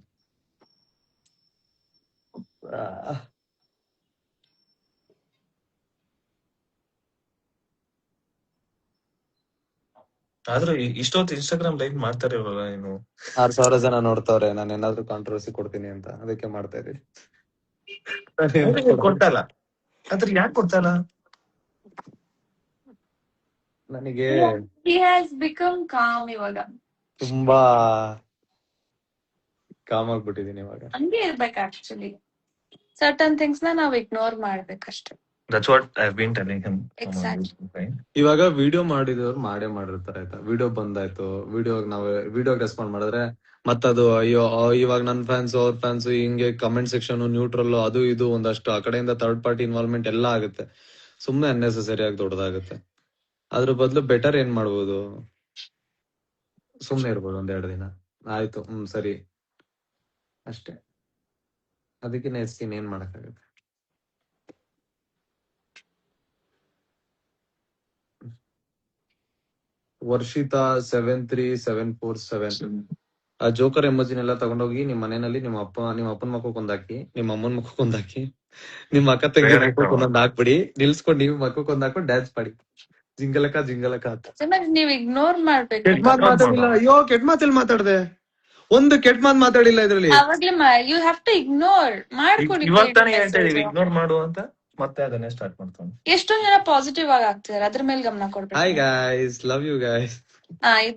ಆದ್ರೂ ಇಷ್ಟೊತ್ತು ಇನ್ಸ್ಟಾಗ್ರಾಮ್ ಲೈವ್ ಮಾಡ್ತಾರೆ ಇವಾಗ. ನೀನು 6,000 ಜನ ನೋಡ್ತಾವ್ರೆ, ನಾನು ಏನಾದ್ರು ಕಾಂಟ್ರವರ್ಸಿ ಕೊಡ್ತೀನಿ ಅಂತ, ಅದಕ್ಕೆ ಮಾಡ್ತಾ ಇದೀನಿ. ಕೊಡ್ತಲ್ಲ ಆದ್ರೆ ಯಾಕೆ ಕೊಡ್ತಲ್ಲ? ನನಗೆ He has become calm ಇವಾಗ. ತುಂಬಾ ಕಾಮ್ ಆಗ್ಬಿಟ್ಟಿದೀನಿ ಇವಾಗ. ಹಂಗೆ ಇರ್ಬೇಕು ಆಕ್ಚುಲಿ. ಸರ್ಟನ್ ಥಿಂಗ್ಸ್ ನ ನಾವ್ ಇಗ್ನೋರ್ ಮಾಡ್ಬೇಕಷ್ಟೇ. That's what I've been telling him. Exactly. ಇವಾಗ ವಿಡಿಯೋ ಮಾಡಿದವ್ರು ಮಾಡಿರ್ತಾರೆ ಆಯ್ತಾ, ವಿಡಿಯೋ ಬಂದಾಯ್ತು, ವಿಡಿಯೋ ರೆಸ್ಪಾಂಡ್ ಮಾಡಿದ್ರೆ ಮತ್ತದು ಅಯ್ಯೋ ಇವಾಗ ನನ್ ಫ್ಯಾನ್ಸ್ ಅವ್ರ ಫ್ಯಾನ್ಸ್ ಹಿಂಗೆ ಕಮೆಂಟ್ ಸೆಕ್ಷನ್ ನ್ಯೂಟ್ರಲ್ ಅದು ಇದು ಒಂದಷ್ಟು ಆ ಕಡೆಯಿಂದ ಥರ್ಡ್ ಪಾರ್ಟಿ ಇನ್ವಾಲ್ವ್ಮೆಂಟ್ ಎಲ್ಲ ಆಗುತ್ತೆ. ಸುಮ್ನೆ ಅನ್ನೆಸೆಸರಿ ಆಗಿ ದೊಡ್ಡದಾಗುತ್ತೆ. ಅದ್ರ ಬದಲು ಬೆಟರ್ ಏನ್ ಮಾಡ್ಬೋದು, ಸುಮ್ನೆ ಇರ್ಬೋದು ಒಂದೆರಡು ದಿನ. ಆಯ್ತು ಸರಿ ಅಷ್ಟೇ. ಅದಕ್ಕಿನ್ನ ಹೆಚ್ಚಿನ ಏನ್ ಮಾಡಕ್ಕಾಗತ್ತೆ? ವರ್ಷಿತಾ 73747 ಆ ಜೋಕರ್ ಎಮೋಜಿನೆಲ್ಲ ತಗೊಂಡೋಗಿ ನಿಮ್ ಮನೆಯಲ್ಲಿ ನಿಮ್ಮ ಅಪ್ಪನ ಮಕ್ಕಕ್ಕೆ ಒಂದಾಕಿ, ನಿಮ್ಮ ಅಮ್ಮನ ಮಕ್ಕಕ್ಕೆ ಒಂದಾಕಿ, ನಿಮ್ಮ ಅಕ್ಕ ತಂಗಿ ಮಕ್ಕಕ್ಕೆ ಒಂದೊಂದ್ ಹಾಕ್ಬಿಡಿ, ನಿಲ್ಸ್ಕೊಂಡು ನೀವು ಮಕ್ಕಕ್ಕೆ ಒಂದ್ ಹಾಕೊಂಡು ಡ್ಯಾನ್ಸ್ ಮಾಡಿ ಜಿಂಗಲಕ ಅಂತ. ನೀವ್ ಇಗ್ನೋರ್ ಮಾಡ್ಬೇಕು. ಕೆಟ್ಟ ಮಾತಿಲ್ಲ, ಅಯ್ಯೋ ಕೆಟ್ಟ ಮಾತೆಲ್ಲಿ ಮಾತಾಡ್ದೆ? ಒಂದು ಕೆಟ್ಟ ಮಾತ್ ಮಾತಾಡಿಲ್ಲ ಇದ್ರಲ್ಲಿ. ಅವಾಗ್ಲೇ ಯು ಹ್ಯಾವ್ ಟು ಇಗ್ನೋರ್ ಮಾಡ್ಕೊಳ್ಳಿ ಇವಾಗ ಪ್ರೀತಿ ತಾನೇ ಹೇಳ್ತಾ ಮೆಸೇಜ್. ಇದೀವಿ ಇಗ್ನೋರ್ ಮಾಡು ಅಂತ, ಮತ್ತೆ ಅದನ್ನೇ ಸ್ಟಾರ್ಟ್ ಮಾಡ್ತಾನೆ. ಎಷ್ಟೊಂದ್ ಜನ ಪಾಸಿಟಿವ್ ಆಗಿ ಆಗ್ತಿದಾರೆ, ಅದ್ರ ಮೇಲೆ ಗಮನ ಹಾಯ್ ಕೊಡ್ಬೇಕು. Guys, love you guys.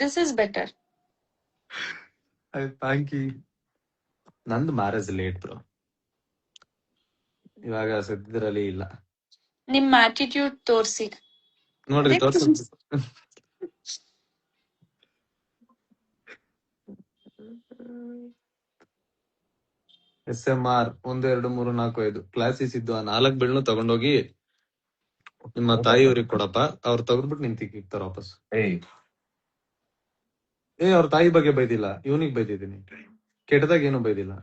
This is better. Thank you. ನಂದು ಮ್ಯಾರೇಜ್ ಲೇಟ್ ಬ್ರೋ, ಇವಾಗ ಸದ್ಯದಲ್ಲಿ ಇಲ್ಲ ನಿಮ್ ಆಟಿಟ್ಯೂಡ್ ತೋರ್ಸಿ. ನೋಡ್ರಿ, ತೋರ್ಸ. SMR 1 2 3 4 5 ಕ್ಲಾಸಸ್ ಇದ್ದು ಆ 4 ಬಿಲ್ನು ತಗೊಂಡೋಗಿ ನಿಮ್ಮ ತಾಯಿಯವ್ರಿಗೆ ಕೊಡಪ್ಪ. ಅವ್ರು ತಗೊಂಡ್ಬಿಟ್ಟು ನಿನ್ ತಿಕ್ಕಿಕ್ತಾರ ವಾಪಸ್. ಏಯ್ ಅವ್ರ ತಾಯಿ ಬಗ್ಗೆ ಬೈದಿಲ್ಲ, ಇವನಿಗೆ ಬೈದಿದ್ದೀನಿ. ಕೆಟ್ಟದಾಗ ಏನು ಬೈದಿಲ್ಲ.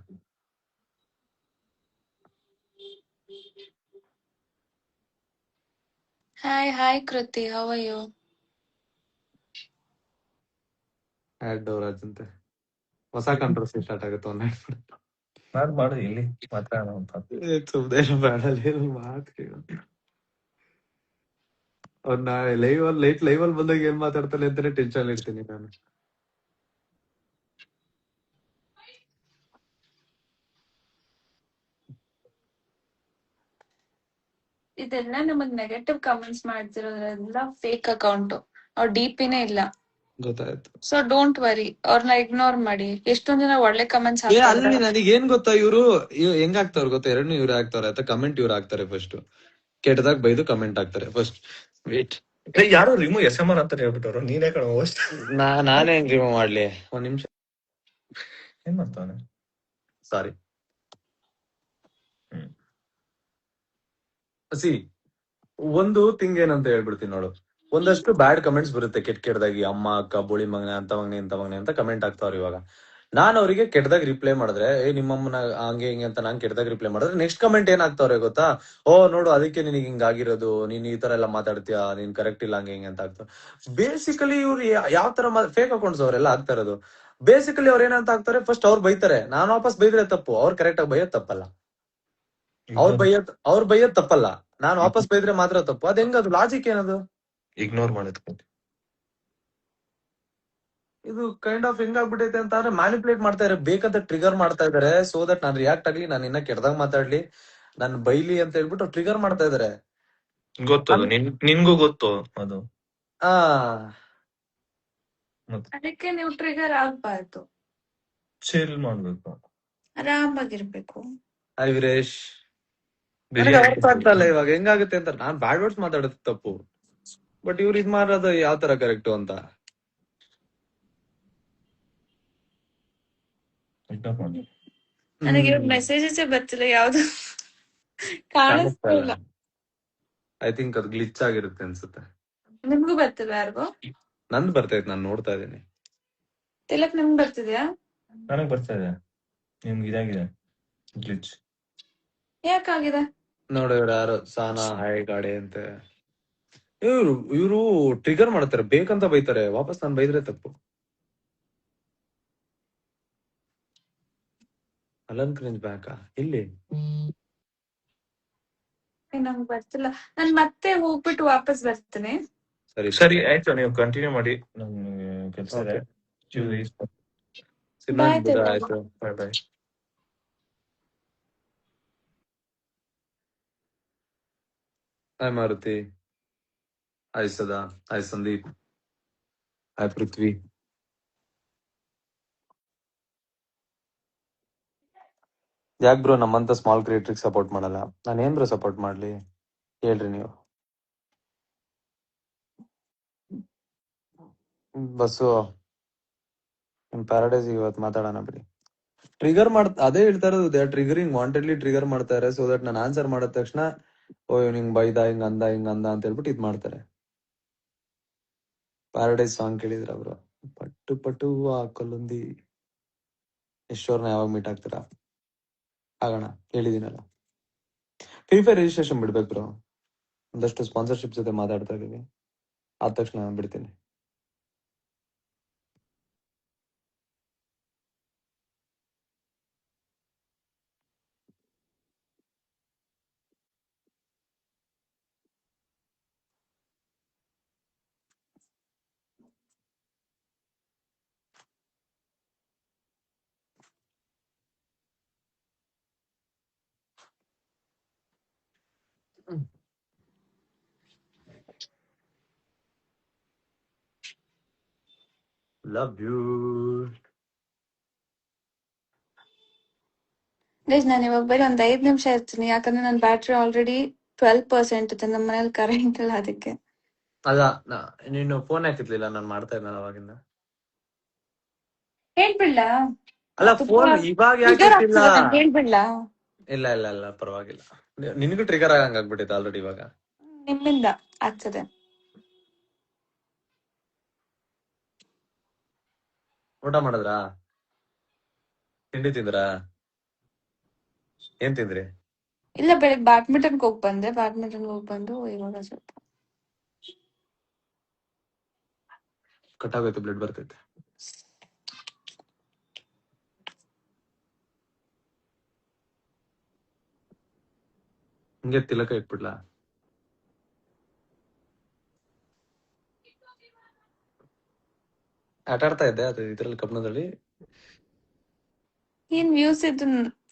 ಹಾಯ್ ಕೃತಿ, ಹೌ ಆರ್ ಯು? ರಾಜ್ ಅಂತೆ ಹೊಸ ಕಾಂಟ್ರವರ್ಸಿ ಸ್ಟಾರ್ಟ್ ಆಗುತ್ತೆ ಮಾಡು ಇಲ್ಲಿ ಮಾತಾಡೋಣ ಅಂತ. ಸುಮ್ನೆ ಬೇಡ ಮಾತು ಕೇಳು. ಅವ್ನ ಲೈವ್ ಅಲ್ಲಿ ಬಂದಾಗ ಏನ್ ಮಾತಾಡ್ತಾನೆ ಅಂತಾನೆ ಟೆನ್ಷನ್ ಇರ್ತೀನಿ ನಾನು. ಇದೆಲ್ಲ ನಮಗ್ ನೆಗೆಟಿವ್ ಕಮೆಂಟ್ಸ್ ಮಾಡ್ತಿರೋದ್ರೆಲ್ಲ ಫೇಕ್ ಅಕೌಂಟ್, ಅವ್ರ ಡಿಪಿನೇ ಇಲ್ಲ. ಗೊತ್ತಾಯ್ತು. ಸೊ ಡೋಂಟ್ ವರಿ, ಅವ್ರನ್ನ ಇಗ್ನೋರ್ ಮಾಡಿ. ಎಷ್ಟೊಂದ್ ಜನ ಒಳ್ಳೆ ಕಮೆಂಟ್ಸ್ ಅಲ್ಲಿ ಹಾಕ್ತಾರೆ. ನನಗೆ ಏನ್ ಗೊತ್ತಾ, ಇವ್ರು ಹೆಂಗ್ ಆಗ್ತಾವ್ರ ಗೊತ್ತಾ, ಎರಡನ್ನೂ ಇವ್ರು ಹಾಕ್ತಾವ್ರೆ ಆಯ್ತಾ. ಕಮೆಂಟ್ ಇವ್ರು ಹಾಕ್ತಾರೆ ಫಸ್ಟ್, ಕೆಟ್ಟದಾಗ ಬೈದು ಕಮೆಂಟ್ ಹಾಕ್ತಾರೆ ಫಸ್ಟ್. ವೇಟ್, ಯಾರು ರಿಮೂವ್ SMR ಅಂತ ಹೇಳ್ಬಿಟ್ಟವ್ರು, ನೀನೇ ಕಣ ಹೋಸ್ಟ್. ನಾನೇ ಹೆಂಗ್ ರಿಮೂವ್ ಮಾಡ್ಲಿ? ಒಂದ್ ನಿಮಿಷ. ಏನ್ ಮಾಡ್ತಾವನೆ? ಸಾರಿ. ಸಿ, ಒಂದು ಥಿಂಗ್ ಏನಂತ ಹೇಳ್ಬಿಡ್ತೀನಿ ನೋಡು. ಒಂದಷ್ಟು ಬ್ಯಾಡ್ ಕಮೆಂಟ್ಸ್ ಬರುತ್ತೆ ಕೆಟ್ಟದಾಗಿ. ಅಮ್ಮ ಅಕ್ಕ ಬೋಳಿ ಮಗನೆ ಅಂತ ಮಗನೆ ಇಂತ ಮಗನೆ ಅಂತ ಕಮೆಂಟ್ ಆಗ್ತಾವ್ರ. ಇವಾಗ ನಾನು ಅವರಿಗೆ ಕೆಟ್ಟದಾಗ ರಿಪ್ಲೈ ಮಾಡಿದ್ರೆ, ನಿಮ್ಮಮ್ಮನ ಹಂಗೆ ಹಿಂಗೆ ಅಂತ ನಾನ್ ಕೆಟ್ಟದಾಗ ರಿಪ್ಲೈ ಮಾಡಿದ್ರೆ, ನೆಕ್ಸ್ಟ್ ಕಮೆಂಟ್ ಏನ್ ಆಗ್ತಾವ್ರೆ ಗೊತ್ತಾ? ನೋಡು ಅದಕ್ಕೆ ನಿನಗೆ ಹಿಂಗ್ ಆಗಿರೋದು, ನೀನ್ ಈ ತರ ಎಲ್ಲ ಮಾತಾಡ್ತೀಯಾ, ನೀನ್ ಕರೆಕ್ಟ್ ಇಲ್ಲ, ಹಂಗೆ ಹಿಂಗೆ ಅಂತ ಆಗ್ತಾವ. ಬೇಸಿಕಲಿ ಇವ್ರು ಯಾವ ತರ ಫೇಕ್ ಅಕೌಂಟ್ಸ್ ಅವರೆಲ್ಲ ಆಗ್ತಾ ಇರೋದು. ಬೇಸಿಕಲಿ ಅವ್ರ ಏನಂತ ಆಗ್ತಾರೆ, ಫಸ್ಟ್ ಅವ್ರು ಬೈತಾರೆ, ನಾನು ವಾಪಸ್ ಬೈದ್ರೆ ತಪ್ಪು, ಅವ್ರು ಕರೆಕ್ಟ್ ಆಗಿ ಬೈಯೋದ್ ತಪ್ಪಲ್ಲ. ಅವ್ರ ಬೈಯೋದ್ ತಪ್ಪಲ್ಲ, ನಾನ್ ವಾಪಸ್ ಬೈದ್ರೆ ಮಾತ್ರ ತಪ್ಪು. ಅದ್ ಹೆಂಗದು ಲಾಜಿಕ್ ಏನದು? ಇಗ್ನೋರ್ ಮಾಡೋದು. ಇದು ಕೈಂಡ್ ಆಫ್ ಹೆಂಗಾಗ್ಬಿಟ್ಟೈತೆ ಅಂತ ಅಂದ್ರೆ, ಮ್ಯಾನಿಪುಲೇಟ್ ಮಾಡ್ತಾ ಇದಾರೆ, ಬೇಕಂತ ಟ್ರಿಗರ್ ಮಾಡ್ತಾ ಇದಾರೆ. ಸೋ ದಟ್ ನಾನ್ ರಿಯಾಕ್ಟ್ ಆಗ್ಲಿ, ನಾನು ಇನ್ನ ಕೆಟ್ಟದಾಗ ಮಾತಾಡ್ಲಿ, ನಾನ್ ಬೈಲಿ ಅಂತ ಹೇಳ್ಬಿಟ್ಟು ಟ್ರಿಗರ್ ಮಾಡ್ತಾ ಇದಾರೆ. ಗೊತ್ತದು, ನಿನ್ಗೂ ಗೊತ್ತು ಅದು. ಆ ಅದಕ್ಕೆ ನೀವು ಟ್ರಿಗರ್ ಆಗ್ಬಾರ್ದು, ಚಿಲ್ ಮಾಡ್ಬೇಕು, ಆರಾಮಾಗಿರ್ಬೇಕು. ಹಾಯ್ ವೀರೇಶ್. ನನಗೆ ಅರ್ಥ ಆಗ್ತಾ ಇಲ್ಲ ಇವಾಗ ಹೆಂಗಾಗುತ್ತೆ ಅಂತ. ನಾನ್ ಬ್ಯಾಡ್ ವರ್ಡ್ಸ್ ಮಾತಾಡೋದು ತಪ್ಪು, ಬಟ್ ಇವ್ರು ಇದ್ ಮಾಡೋದು ಯಾವ ತರ ಕರೆಕ್ಟ್ ಅಂತ. ನನಗೆ ಮೆಸೇಜಸ್ ಬರ್ತಿಲ್ಲ, ಯಾವ್ದು ಕಾಣಿಸ್ತಿಲ್ಲ. ಐ ಥಿಂಕ್ ಅದು ಗ್ಲಿಚ್ ಆಗಿರುತ್ತೆ ಅನ್ಸುತ್ತೆ. ನಿಮ್ಗೂ ಬರ್ತಿಲ್ಲ ಯಾರಿಗೂ? ನಂದು ಬರ್ತೈತೆ, ನಾನು ನೋಡ್ತಾ ಇದ್ದೀನಿ. ತಿಲಕ್ ನಿಮ್ಗೆ ಬರ್ತಿದ್ಯಾ? ನನಗ್ ಬರ್ತಾ ಇದೆ, ನಿಮ್ಗೆ ಇದಾಗಿದೆ ಗ್ಲಿಚ್. ಯಾಕಾಗಿದೆ ನೋಡ, ಇವ್ರು ಯಾರು ಸಾನಾ ಹಾಯ್ ಗಾಡೆ ಅಂತ ಇವ್ರು ಟ್ರಿಗರ್ ಮಾಡ್ತಾರೆ, ಬೇಕಂತ ಬೈತಾರೆ. ವಾಪಸ್ ನಾನು ಬೈದ್ರೆ ತಪ್ಪು. ಅಲಂಕರಿಂಗ್ ಬ್ಯಾಕಾ ಇಲ್ಲಿ? ನಂಗೆ ಬರ್ತಿಲ್ಲ, ನಾನ್ ಮತ್ತೆ ಹೋಗ್ಬಿಟ್ಟು ವಾಪಸ್ ಬರ್ತೀನಿ. ಸರಿ ಸರಿ ಆಯ್ತು, ನೀವು ಕಂಟಿನ್ಯೂ ಮಾಡಿ, ನಮ್ಗೆ ಕೆಲಸ ಇದೆ. ಬಾಯ್ ಆಯ್ತು, ಬಾಯ್ ಬಾಯ್. ಹಾಯ್ ಮಾರುತಿ, ಹಾಯ್ ಸದಾ, ಹಾಯ್ ಸಂದೀಪ್, ಹಾಯ್ ಪೃಥ್ವಿ. ಯಾಕ್ ಬ್ರೋ ನಮ್ಮಂತ ಸ್ಮಾಲ್ ಕ್ರಿಯೇಟರ್ಗೆ ಸಪೋರ್ಟ್ ಮಾಡಲ್ಲ? ನಾನು ಏನ್ ಬ್ರೋ ಸಪೋರ್ಟ್ ಮಾಡ್ಲಿ ಹೇಳ್ರಿ ನೀವು? ಬಸ್ಸು, ನಿಮ್ ಪ್ಯಾರಡೈಸ್ ಇವತ್ತು ಮಾತಾಡೋಣ ಬಿಡಿ. ಟ್ರಿಗರ್ ಅದೇ ಹೇಳ್ತಾ ಇರೋದು, they are triggering, wantedly trigger ಮಾಡ್ತಾರೆ. ಸೊ ದಟ್ ನಾನು ಆನ್ಸರ್ ಮಾಡಿದ ತಕ್ಷಣ ನಿಂಗ್ ಬೈದ, ಹಿಂಗ್ ಅಂದ ಅಂತ ಹೇಳ್ಬಿಟ್ಟು ಇದ್ ಮಾಡ್ತಾರೆ. ಪ್ಯಾರಡೈಸ್ ಸಾಂಗ್ ಕೇಳಿದ್ರ ಬ್ರೋ? ಪಟ್ಟು ಪಟ್ಟು ಹಾಕಲ್ಲೊಂದಿ. ಯಶ್ವರ್ನ ಯಾವಾಗ ಮೀಟ್ ಆಗ್ತೀರಾ? ಆಗೋಣ, ಹೇಳಿದೀನಲ್ಲ. ಫ್ರೀ ಫೈರ್ ರಿಜಿಸ್ಟ್ರೇಷನ್ ಬಿಡ್ಬೇಕು ಬ್ರೋ, ಒಂದಷ್ಟು ಸ್ಪಾನ್ಸರ್ಶಿಪ್ ಜೊತೆ ಮಾತಾಡ್ತಾ ಇದೀವಿ, ಆದ ತಕ್ಷಣ ಬಿಡ್ತೀನಿ. Love you. ಗೈಸ್ ನಾನು ಇವಾಗ ಬರೀ ಒಂದ್ 5 ನಿಮಿಷ ಇರ್ತೀನಿ, ಯಾಕಂದ್ರೆ ನನ್ನ ಬ್ಯಾಟ್ರಿ ಆಲ್ರೆಡಿ 12% ಇದೆ. ನಮ್ಮ ಮನೇಲಿ ಕರೆಂಟ್ ಇಲ್ಲ ಅದಕ್ಕೆ. ಅಲ್ಲ ನೀನು ಫೋನ್ ಹಾಕಿರ್ಲಿಲ್ಲ, ನಾನು ಮಾಡ್ತಾ ಇದ್ದ ಅವಾಗಿಂದ. ಹೇಳ್ಬಿಡ್ಲಾ? ಅಲ್ಲ ತುಂಬಾ ಫೋನ್ ಇವಾಗ ಟ್ರಿಗರ್ ಯಾಕಿಟ್ಟಿಲ್ಲ? ಆಗ್ತಿದೆ, ನಾನು ಹೇಳ್ಬಿಡ್ಲಾ? ಇಲ್ಲ ಇಲ್ಲ ಇಲ್ಲ ಪರವಾಗಿಲ್ಲ. ನಿನಗೂ ಟ್ರಿಗರ್ ಆಗಂಗ್ ಆಗ್ಬಿಟ್ಟಿದೆ ಆಲ್ರೆಡಿ ಇವಾಗ. ನಿಮ್ಮಿಂದ ಆಗ್ತದೆ. ಊಟ ಮಾಡಿದ್ರಾ? ತಿಂಡಿ ತಿಂದ್ರಾ? ಏನ್ ತಿಂದ್ರಿ? ಇಲ್ಲ, ಬೆಳಗ್ಗೆ ಬ್ಯಾಡ್ಮಿಂಟನ್ಗೆ ಹೋಗಿ ಬಂದೆ. ಹೋಗಿ ಬಂದು ಇವಾಗ ಸ್ವಲ್ಪ ಕಟ್ಟಾಗೋಯ್ತು, ಬ್ಲಡ್ ಬರ್ತೈತೆ. ಹಿಂಗೆ ತಿಲಕ ಇಟ್ಬಿಡ್ಲಾ? ಆಟ ಆಡ್ತಾ ಇದ್ದೆ ಅದು ಇದ್ರಲ್ಲಿ ಕಬ್ಬಣದಲ್ಲಿ. ಏನ್ ವ್ಯೂಸ್ ಇದ್ದು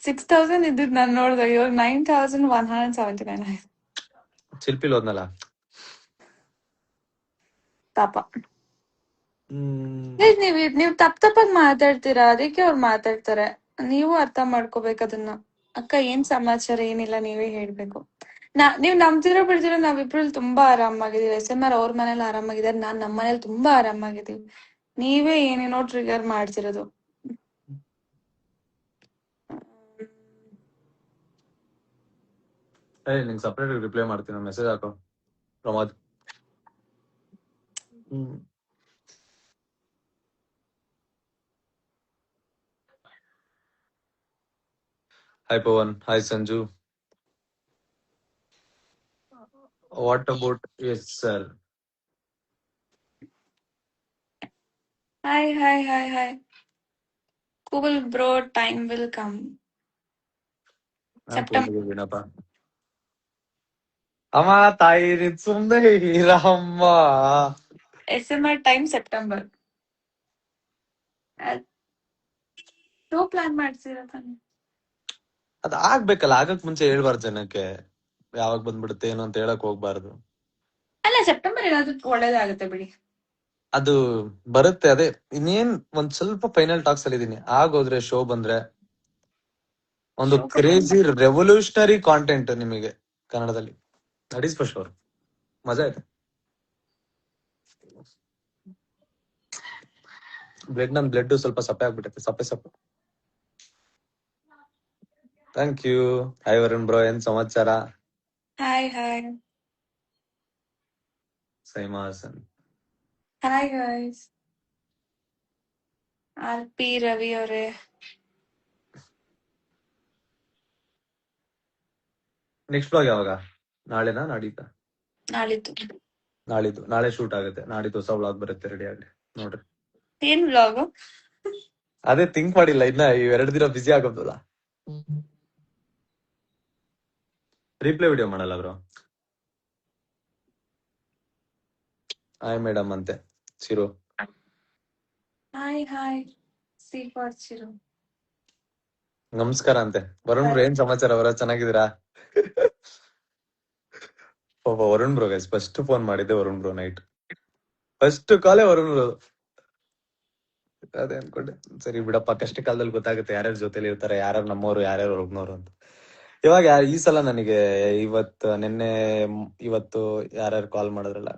6000 ಇದ್ದಿದ್ ನಾನು ನೋಡ್ದೆ, ಇವಾಗ 9179 ಆಯ್ತು. ಶಿಲ್ಪಿಲ್ ಹೋದ್ನಲ್ಲ. ಪಾಪ. ಹ್ಮ್. ಗೈಸ್, ನೀವ್ ತಪ್ಪಾಗಿ ಮಾತಾಡ್ತೀರಾ, ಅದಕ್ಕೆ ಅವ್ರು ಮಾತಾಡ್ತಾರೆ. ನೀವು ಅರ್ಥ ಮಾಡ್ಕೋಬೇಕು ಅದನ್ನ. ಅಕ್ಕ ಏನ್ ಸಮಾಚಾರ, ಏನಿಲ್ಲ ನೀವೇ ಹೇಳ್ಬೇಕು. ನೀವ್ ನಂಬ್ತಿರೋ ಬಿಡ್ತಿರೋ, ನಾವಿಬ್ರಲ್ಲಿ ತುಂಬಾ ಆರಾಮಾಗಿದೀವಿ. SMR ಅವ್ರ ಮನೇಲಿ ಆರಾಮಾಗಿದ್ದಾರೆ, ನಾನ್ ನಮ್ಮ ಮನೇಲಿ ತುಂಬಾ ಆರಾಮಾಗಿದೀವಿ. ನೀವೇ ಏನೇನೋ ಟ್ರಿಗರ್ ಮಾಡ್ತಿರೋದು. ನಿಂಗೆ ಸಪ್ರೇಟ್ ರಿಪ್ಲೈ ಮಾಡ್ತೀನಿ, ಮೆಸೇಜ್ ಹಾಕೋ Pramod. Hi Pavan, hi Sanju. What about yes sir? Hi hi hi hi. Cool bro, time will come. September. ವಿನಪ್ಪ ಅಮ್ಮ ತಾಯಿ ನೀನ್ ಸುಮ್ನೆ ಇರಮ್ಮ. SMR time September. Show plan ಮಾಡ್ತೀರಾ ತಾನೆ? ಅದ್ ಆಗ್ಬೇಕಲ್ಲ, ಆಗಕ್ ಮುಂಚೆ ಹೇಳ್ಬಾರ್ದು ಜನಕ್ಕೆ ಯಾವಾಗ ಬಂದ್ಬಿಡುತ್ತೆ ಏನು ಅಂತ ಹೇಳಕ್ ಹೋಗ್ಬಾರ್ದು. ಅಲ್ಲ, ಸೆಪ್ಟೆಂಬರ್ ಏನಾದ್ರು ಒಳ್ಳೇದಾಗುತ್ತೆ ಬಿಡಿ. ಅದು ಬರುತ್ತೆ, ಅದೇ ಇನ್ನೇನ್ ಒಂದ್ ಸ್ವಲ್ಪ ಫೈನಲ್ ಟಾಕ್ಸ್ ಅಲ್ಲಿ ಇದೀನಿ. ಆಗೋದ್ರೆ ಶೋ ಬಂದ್ರೆ ಒಂದು ಶೋ ಕ್ರೇಜಿ ರೆವಲ್ಯೂಷನರಿ ಕಾಂಟೆಂಟ್ ನಿಮಗೆ ಕನ್ನಡದಲ್ಲಿ. That is for sure. ಮಜಾ ಆಯ್ತು. ನನ್ ಬ್ಲಡ್ ಸ್ವಲ್ಪ ಸಪ್ಪೆ ಆಗ್ಬಿಟ್ಟೈತೆ, ಸಪ್ಪೆ. Thank you. Hi Varun bro, ಏನ್ ಸಮಾಚಾರ? Hi hi Saima Hasan. Hi guys. RP Ravi ಅವರೇ, ನೆಕ್ಸ್ಟ್ ಬ್ಲಾಗ್ ಯಾವಾಗ? ನಾಳೆನಾ ನಾಡಿದ್ದ? ನಾಳಿದ್ದು. ನಾಳೆ ಶೂಟ್ ಆಗುತ್ತೆ, ನಾಡಿದ್ದು ಹೊಸ ಬ್ಲಾಗ್ ಬರುತ್ತೆ, ರೆಡಿ ಆಗ್ಲಿ ನೋಡ್ರಿ. ಏನ್ ವ್ಲಾಗ್? ಅದೇ ಥಿಂಕ್ ಮಾಡಿಲ್ಲ ಇನ್ನ, ಇವೆರಡು ದಿನ ಬಿಸಿ ಆಗೋದಲ್ಲ. ರೀಪ್ಲೇ ವಿಡಿಯೋ ಮಾಡಲ್ಲ ಬ್ರೋ. ಹಾಯ್ ಮೇಡಮ್ ಅಂತೆ Chiru. Hi hi C for Chiru. ನಮಸ್ಕಾರ ಅಂತೆ. ವರುಣ್ ಬ್ರೋ, ಏನ್ ಸಮಾಚಾರ ಅವರ, ಚೆನ್ನಾಗಿದ್ದೀರಾ? ಪಾಪ Varun bro guys, first phone ಮಾಡಿದ್ದೆ ವರುಣ್ ಬ್ರೋ, ನೈಟ್ ಫಸ್ಟ್ ಕಾಲೇ ವರುಣ್ ಬ್ರೋ. ಅದೇ ಅನ್ಕೊಂಡೆ, ಸರಿ ಬಿಡಪ್ಪ, ಕಷ್ಟ ಕಾಲದಲ್ಲಿ ಗೊತ್ತಾಗುತ್ತೆ ಯಾರ್ಯಾರ ಜೊತೆಲಿ ಇರ್ತಾರೆ, ಯಾರ್ಯಾರು ನಮ್ಮವ್ರು, ಯಾರ್ಯಾರು ಹೊರಗ್ನವ್ರು ಅಂತ. ಇವಾಗ ಈ ಸಲ ನನಗೆ ಇವತ್ತು ಯಾರ್ಯಾರು ಕಾಲ್ ಮಾಡಿದ್ರಲ್ಲ,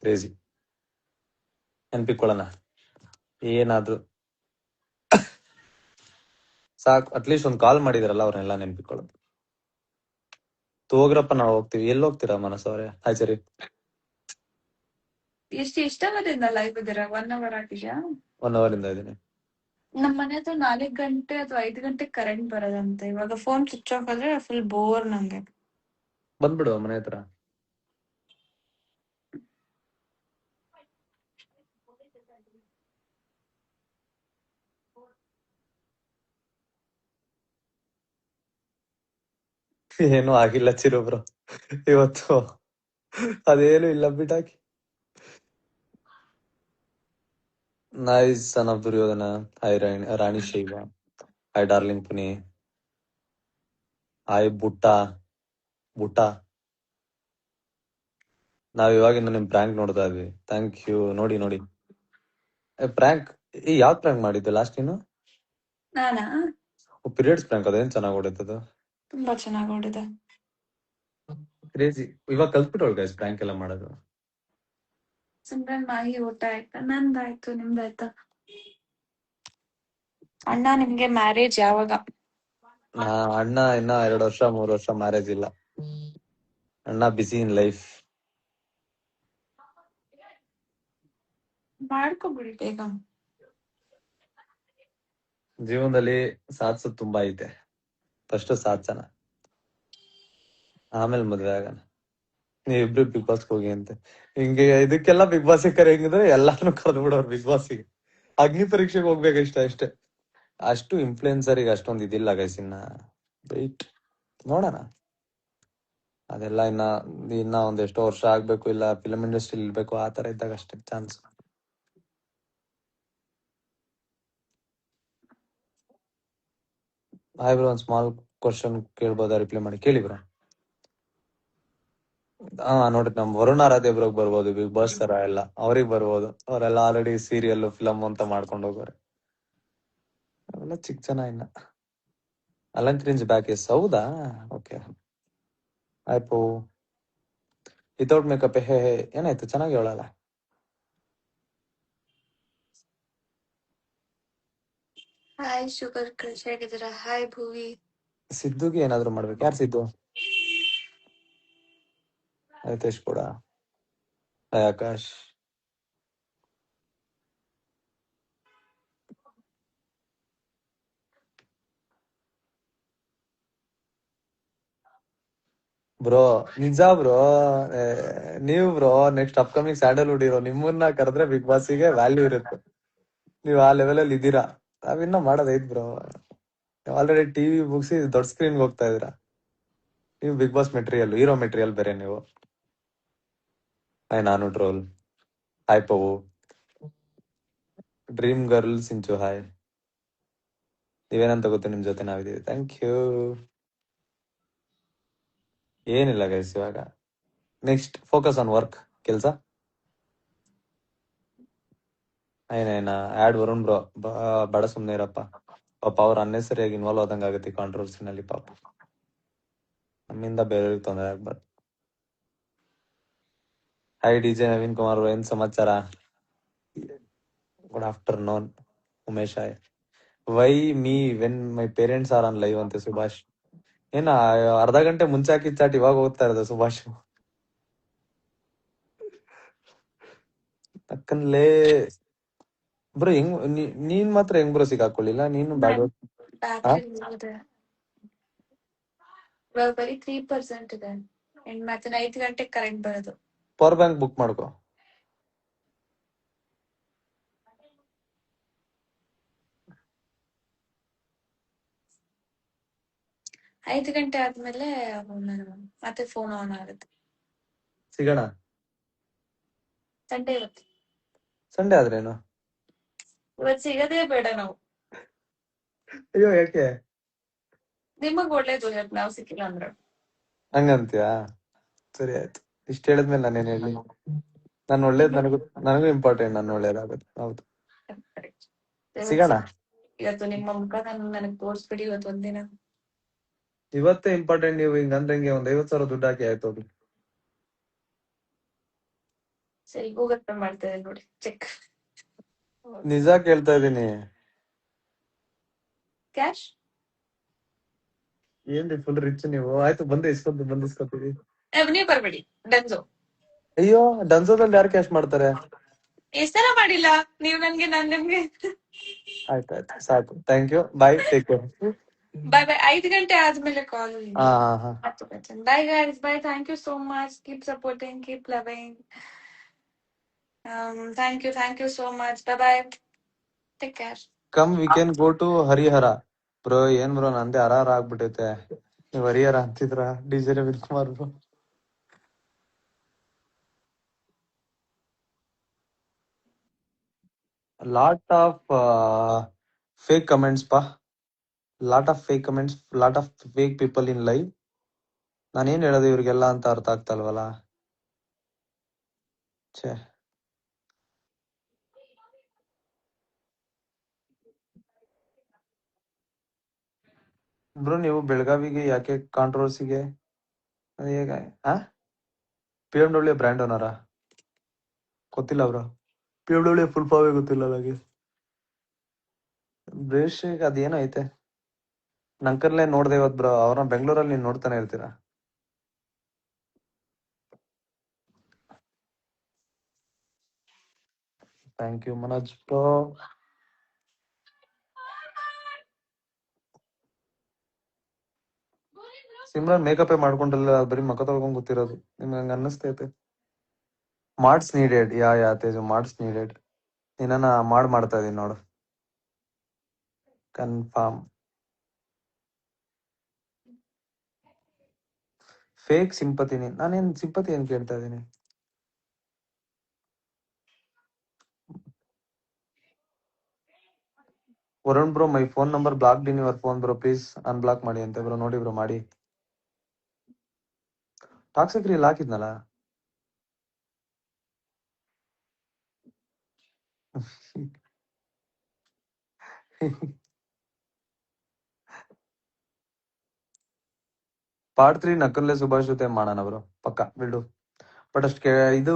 ಕ್ರೇಜಿ. ನೆನ್ಪಿಕೊಳ್ಳೋಣ ಏನಾದ್ರು ಸಾಕು, ಅಟ್ಲೀಸ್ಟ್ ಒಂದ್ ಕಾಲ್ ಮಾಡಿದಾರಲ್ಲ ಅವ್ರನ್ನೆಲ್ಲ ನೆನ್ಪಿಕೊಳ್ಳೋದು. ಹೋಗ್ರಪ್ಪ, ನಾವ್ ಹೋಗ್ತೀವಿ. ಎಲ್ಲಿ ಹೋಗ್ತೀರಾ ಮನಸ್ಸವ್ರೆ? ಹಾಯ್ ಸರಿ. ಎಷ್ಟವರಿಂದ ಲೈವ್ ಇದ್ದೀರಾ? 1 hour ಆಗಿದ್ಯಾ? 1 hour ಇಂದ ಇದೀನಿ. ನಮ್ ಮನೆ ಹತ್ರ 4 ಗಂಟೆ ಅಥವಾ 5 ಗಂಟೆ ಕರೆಂಟ್ ಬರೋದಂತೆ. ಇವಾಗ ಫೋನ್ ಸ್ವಿಚ್ ಆಫ್ ಆದ್ರೆ ಫುಲ್ ಬೋರ್ ನಂಗೆ. ಬಂದ್ಬಿಡು ಮನೆ ಹತ್ರ. ಏನು ಆಗಿಲ್ಲ ಚಿರು ಬ್ರೋ ಇವತ್ತು, ಅದೇನು ಇಲ್ಲ ಬಿಟ್ಟಾಕಿ. Nice son of Duryodhana. Hi Rani Shaiva. Hi darling ಪುನಿ. Hi ಬುಟ್ಟ. ನಾವ್ ಇವಾಗಿಂದ ನಿಮ್ ಪ್ರ್ಯಾಂಕ್ ನೋಡ್ತಾ ಇದ್ವಿ. Thank you. ನೋಡಿ ಪ್ರಾಂಕ್ ಯಾವ್ದ್ ಪ್ರಾಂಕ್ ಮಾಡಿದ್ದು ಲಾಸ್ಟ್ ನೀನು? ನಾನಾ ಪೀರಿಯಡ್ಸ್ ಪ್ರಾಂಕ್ ಅದೇನ್ ಚೆನ್ನಾಗ್ ಹೊಡಿತದ. ತುಂಬಾ ಚೆನ್ನಾಗಿ ಓಡಿದೆ. ಕ್ರೇಜಿ. ಇವಾಗ ಕಲ್ತ್ಬಿಟ್ಟವಳು ಗೈಸ್ ಪ್ರಾಂಕ್ ಎಲ್ಲ ಮಾಡೋದು. ಸಿಮ್ರನ್ ಮಾಹಿ ಊಟ ಆಯ್ತಾ? ನಂದಾಯ್ತು, ನಿಮ್ದಾಯ್ತಾ? ಅಣ್ಣ ನಿಮ್ಗೆ ಮ್ಯಾರೇಜ್ ಯಾವಾಗ? ಅಣ್ಣ ಇನ್ನ 2 ವರ್ಷ 3 ವರ್ಷ ಮ್ಯಾರೇಜ್ ಇಲ್ಲ. ಅಣ್ಣ ಬಿಸಿ ಇನ್ ಲೈಫ್. ಮಾಡ್ಕೊಬಿಡಿ ಬೇಗ. ಜೀವನದಲ್ಲಿ ಸಾಧಿಸೋದ್ ತುಂಬಾ ಐತೆ. ಫಸ್ಟ್ ಸಾಧ್ಸನ, ಆಮೇಲೆ ಮದ್ವೆ ಆಗೋಣ. ನೀವಿಬ್ರು ಬಿಗ್ ಬಾಸ್ ಹೋಗಿ ಅಂತೆ. ಹಿಂಗೆ ಇದಕ್ಕೆಲ್ಲ ಬಿಗ್ ಬಾಸ್ ಕರೆ ಹೆಂಗಿದ್ರೆ ಎಲ್ಲಾನು ಕರೆದು ಬಿಡೋರು ಬಿಗ್ ಬಾಸ್ಗೆ. ಅಗ್ನಿ ಪರೀಕ್ಷೆಗೆ ಹೋಗ್ಬೇಕಷ್ಟ ಅಷ್ಟೇ. ಅಷ್ಟು ಇನ್ಫ್ಲುಯೆನ್ಸರಿಗೆ ಅಷ್ಟೊಂದು ಇದಿಲ್ಲ ಗೈಸ್. ಇನ್ನ ವೆಯ್ಟ್ ನೋಡೋಣ. ಅದೆಲ್ಲ ಇನ್ನ ಒಂದ್ ಎಷ್ಟೋ ವರ್ಷ ಆಗ್ಬೇಕು, ಇಲ್ಲ ಫಿಲಂ ಇಂಡಸ್ಟ್ರಿ ಇರ್ಬೇಕು, ಆ ತರ ಇದ್ದಾಗ ಅಷ್ಟೇ ಚಾನ್ಸ್. ಹಾಯ್ ಬ್ರೋ, ಒಂದ್ ಸ್ಮಾಲ್ ಕ್ವಶನ್ ಕೇಳ್ಬೋದಾ? ರಿಪ್ಲೈ ಮಾಡಿ. ಕೇಳಿ ಬ್ರೋ. ನೋಡ್ರಿ, ನಮ್ ವರುಣ್ ಆರಾಧ್ಯ ಬ್ರೋಗ್ ಬರ್ಬೋದು ಬಿಗ್ ಬಾಸ್ ತರ ಎಲ್ಲ. ಅವ್ರಿಗೆ ಬರ್ಬೋದು. ಅವರೆಲ್ಲ ಆಲ್ರೆಡಿ ಸೀರಿಯಲ್ ಫಿಲಮ್ ಅಂತ ಮಾಡ್ಕೊಂಡು ಹೋಗೋರೆ. ಅವೆಲ್ಲ ಚಿಕ್ಕ ಜನ ಇನ್ನ. ಅಲಂಕ್ರಿಂಜ್ ಬ್ಯಾಕ್ ಎಸ್ ಹೌದಾ? ಓಕೆ. ಆಯ್ತು. ವಿತೌಟ್ ಮೇಕಪ್ ಹೇ ಏನಾಯ್ತು? ಚೆನ್ನಾಗಿ ಹೇಳಲ್ಲ. ಹಾಯ್ ಶುಗರ್ ಕ್ರಶ್, ಹೇಗಿದ್ದೀರಾ? ಹಾಯ್ ಭೂವಿ. ಸಿದ್ದುಗೆ ಏನಾದ್ರು ಮಾಡ್ಬೇಕು. ಯಾರು ಸಿದ್ದು? ಹಿತೇಶ್ ಕೂಡ. ಹಾಯ್ ಆಕಾಶ್. ಬ್ರೋ ನಿಜ ಬ್ರೋ. ನೀವು ಬ್ರೋ ನೆಕ್ಸ್ಟ್ ಅಪ್ಕಮಿಂಗ್ ಸ್ಯಾಂಡಲ್ವುಡ್ ಇರೋ ನಿಮ್ಮನ್ನ ಕರೆದ್ರೆ ಬಿಗ್ ಬಾಸ್ಗೆ ವ್ಯಾಲ್ಯೂ ಇರುತ್ತೆ. ನೀವು ಆ ಲೆವೆಲ್ ಅಲ್ಲಿ ಇದ್ದೀರಾ. ನಾವಿನ್ನ ಮಾಡೋದೈತ್ ಬ್ರೋ. ಆಲ್ರೆಡಿ ಟಿವಿ ಮುಗಿಸಿ ದೊಡ್ಡ ಸ್ಕ್ರೀನ್ಗೆ ಹೋಗ್ತಾ ಇದೀರಾ. ನೀವು Bigg Boss material, hero material ಬೇರೆ ನೀವು. ಹಾಯ್ ನಾನು troll. Hi Pavu. Dream girl Sinchu hi. ನೀವೇನಂತ ಗೊತ್ತು, ನಿಮ್ ಜೊತೆ ನಾವಿದೀವಿ. Thank you. ಏನಿಲ್ಲ ಗೈಸ್, ಇವಾಗ ನೆಕ್ಸ್ಟ್ ಫೋಕಸ್ ಆನ್ ವರ್ಕ್, ಕೆಲ್ಸ. ಏನೇನ ಆಡ್ ವರುಣ್ ಬ್ರೋ, ಬಡ ಸುಮ್ನೆ ಇರಪ್ಪ. ಪಾಪ ಅವ್ರು ಅನ್ನೆಸರಿಯಾಗಿ ಇನ್ವಾಲ್ವ್ ಆದಂಗ ಆಗುತ್ತೆ ಕಾಂಟ್ರವರ್ಸಿನಲ್ಲಿ. ಪಾಪ ನಮ್ಮಿಂದ ಬೇರೆಯವ್ರಿಗೆ ತೊಂದರೆ ಆಗ್ಬಾರ್ದು. Hi D J Naveen Kumar, ಏನ್ ಸಮಾಚಾರ? Good afternoon Umesh. Hi. Y me when my parents are on live ಅಂತೆ ಸುಭಾಷ್. ಏನ ಅರ್ಧ ಗಂಟೆ ಮುಂಚೆ ಹಾಕಿದ್ ಚಾಟ್ ಇವಾಗ ಹೋಗ್ತಾ ಇರೋದು ಸುಭಾಷ್? ಅಕ್ಕನ್ಲೇ ಬ್ರೋ. ಹೆಂಗ್ ನೀನ್ ಮಾತ್ರ ಹೆಂಗ್ ಬ್ರೋ ಸಿಗಾಕೊಳ್ಳಿಲ್ಲ ನೀನು? ಬ್ಯಾಟ್ರಿ ಇದೆ, ಇವಾಗ ಬರೀ 3% ಇದೆ. ಮತ್ತೆ 5 ಗಂಟೆಗೆ ಕರೆಂಟ್ ಬರೋದು. ಪವರ್ ಬ್ಯಾಂಕ್ ಬುಕ್ ಮಾಡ್ಕೋ. 5 ಗಂಟೆ ಆದ್ಮೇಲೆ ಮತ್ತೆ ಫೋನ್ ಆನ್ ಆಗುತ್ತೆ. ಸಿಗೋಣ ಸಂಡೇ ಇವತ್ತು. ಸಂಡೇ ಆದ್ರೇನು? ಇವತ್ತು ಸಿಗದೇ ಬೇಡ ನಾವು. ಅಯ್ಯೋ ಯಾಕೆ? ನಿಮಗ್ ಒಳ್ಳೇದು ನಾವ್ ಸಿಕ್ಕಿಲ್ಲ ಅಂದ್ರೆ. ಹಂಗಂತೀಯಾ? ಸರಿ ಆಯ್ತು. ಇಷ್ಟ ಹೇಳಿದ್ಮೇಲೆ ನಾನೇನ್ ಹೇಳಿ? ನಾನು ಒಳ್ಳೇದ್ ನನಗೂ ಇಂಪಾರ್ಟೆಂಟ್. ನಾನು ಒಳ್ಳೇದಾಗುತ್ತೆ. ಹೌದು, ಸಿಗೋಣ. ಇವತ್ತು ನಿಮ್ಮ ಮುಖ ನನಗ್ ತೋರ್ಸ್ಬಿಡಿ ಇವತ್ತು ಒಂದಿನ. ಇವತ್ತೇ ಇಂಪಾರ್ಟೆಂಟ್. ನೀವು ಹಿಂಗಂದ್ರೆ ಒಂದ್ 50,000 ದುಡ್ಡು ಹಾಕಿ ಆಯ್ತು. ಹೋಗ್ಲಿ. ಸರಿ, ಗೂಗಲ್ ಪೇ ಮಾಡ್ತೇವೆ ನೋಡಿ, ಚೆಕ್. ನಿಜ ಕೇಳ್ತಾ ಇದೀನಿ. ಕ್ಯಾಶ್ ಏನ್ರಿ ಫುಲ್ ರಿಚ್ ನೀವು? ಆಯ್ತು, ಬಂದಿಸ್ಕೊತೀವಿ. ನೀವ್ ಬರ್ಬೇಡಿ, ಡನ್ಸೋ. ಅಯ್ಯೋ, ಡನ್ಸೋದಲ್ಲಿ ಯಾರು ಕ್ಯಾಶ್ ಮಾಡ್ತಾರೆ? ಎಷ್ಟರ ಮಾಡಿಲ್ಲ ನೀವ್ ನನ್ಗೆ, ನಾನ್ ನಿಮ್ಗೆ. ಆಯ್ತಾಯ್ತು, ಸಾಕು. Thank you, bye, take care. Bye bye. 5 ಗಂಟೆ ಆದ್ಮೇಲೆ ಕಾಲ್. ಹಾ. Bye guys, bye. Thank you so much. Keep supporting, keep loving. Thank you so much. Bye bye. Take care. Come we can go to Harihara. Bro ಏನ್ ಬ್ರೋ, ನಂದೇ ಹರಾರ ಆಗ್ಬಿಟ್ಟೈತೆ. ನೀವ್ ಹರಿಹರ ಅಂತಿದ್ರ DJ Ravindra Kumar bro. Lot of fake comments ಪಾ. Lot of fake comments, lot of fake people in live. ನಾನೇನ್ ಹೇಳೋದು ಇವ್ರಿಗೆಲ್ಲ ಅಂತ ಅರ್ಥ ಆಗ್ತಲ್ವಲ್ಲ. ಛೇ. ಬ್ರೋ ನೀವು ಬೆಳಗಾವಿಗೆ ಯಾಕೆ ಕಾಂಟ್ರವರ್ಸಿಗೆ ಹೇಗೆ PMW ಬ್ರ್ಯಾಂಡ್ ಓನರಾ? ಗೊತ್ತಿಲ್ಲ ಬ್ರೋ. PMW ಫುಲ್ ಫಾರ್ಮೇ ಗೊತ್ತಿಲ್ಲ ನನಗೆ. ಬ್ರೇಷಿಗೆ ಅದೇನೋ ಐತೆ. ನಂಕರ್ಲೆ ನೋಡ್ದೆ ಇವತ್ತು ಬ್ರೋ. ಅವ್ರನ್ನ ಬೆಂಗಳೂರಲ್ಲಿ ನೀನ್ ನೋಡ್ತಾನೆ ಇರ್ತೀರಾ. Thank you Manoj bro. Simran makeup ಮಾಡ್ಕೊಂಡಿಲ್ಲ, ಬರೀ ಮಕ್ಕ ತೊಳ್ಕೊಂಡ್ ಗೊತ್ತಿರೋದು. ನಿಮ್ಗೆ ಹಂಗ ಅನ್ನಿಸ್ತೈತೆ? Mods needed. Yeah Teju, mods needed. ನಿನ್ನ ಮಾಡ್ತಾ ಇದೀನಿ ನೋಡು, ಕನ್ಫರ್ಮ್. Fake sympathy. ನಾನೇನ್ ಸಿಂಪತಿ ಏನ್ ಕೇಳ್ತಾ ಇದೀನಿ? Varun bro, my phone number blocked in your phone bro, please unblock ಮಾಡಿ ಅಂತ ಬ್ರೋ. ನೋಡಿ ಬ್ರೋ ಮಾಡಿ. ಟಾಕ್ಸಿಕ್ ರೀಲ್ ಹಾಕಿದ್ನಲ್ಲ. ಪಾರ್ಟ್ 3 ನಕಲ್ಲೆ ಸುಭಾಷ್ ಜೊತೆ ಮಾಡೋಣ ಬ್ರೋ, ಪಕ್ಕ ಬಿಡು. ಬಟ್ ಅಷ್ಟಕ್ಕೆ ಇದು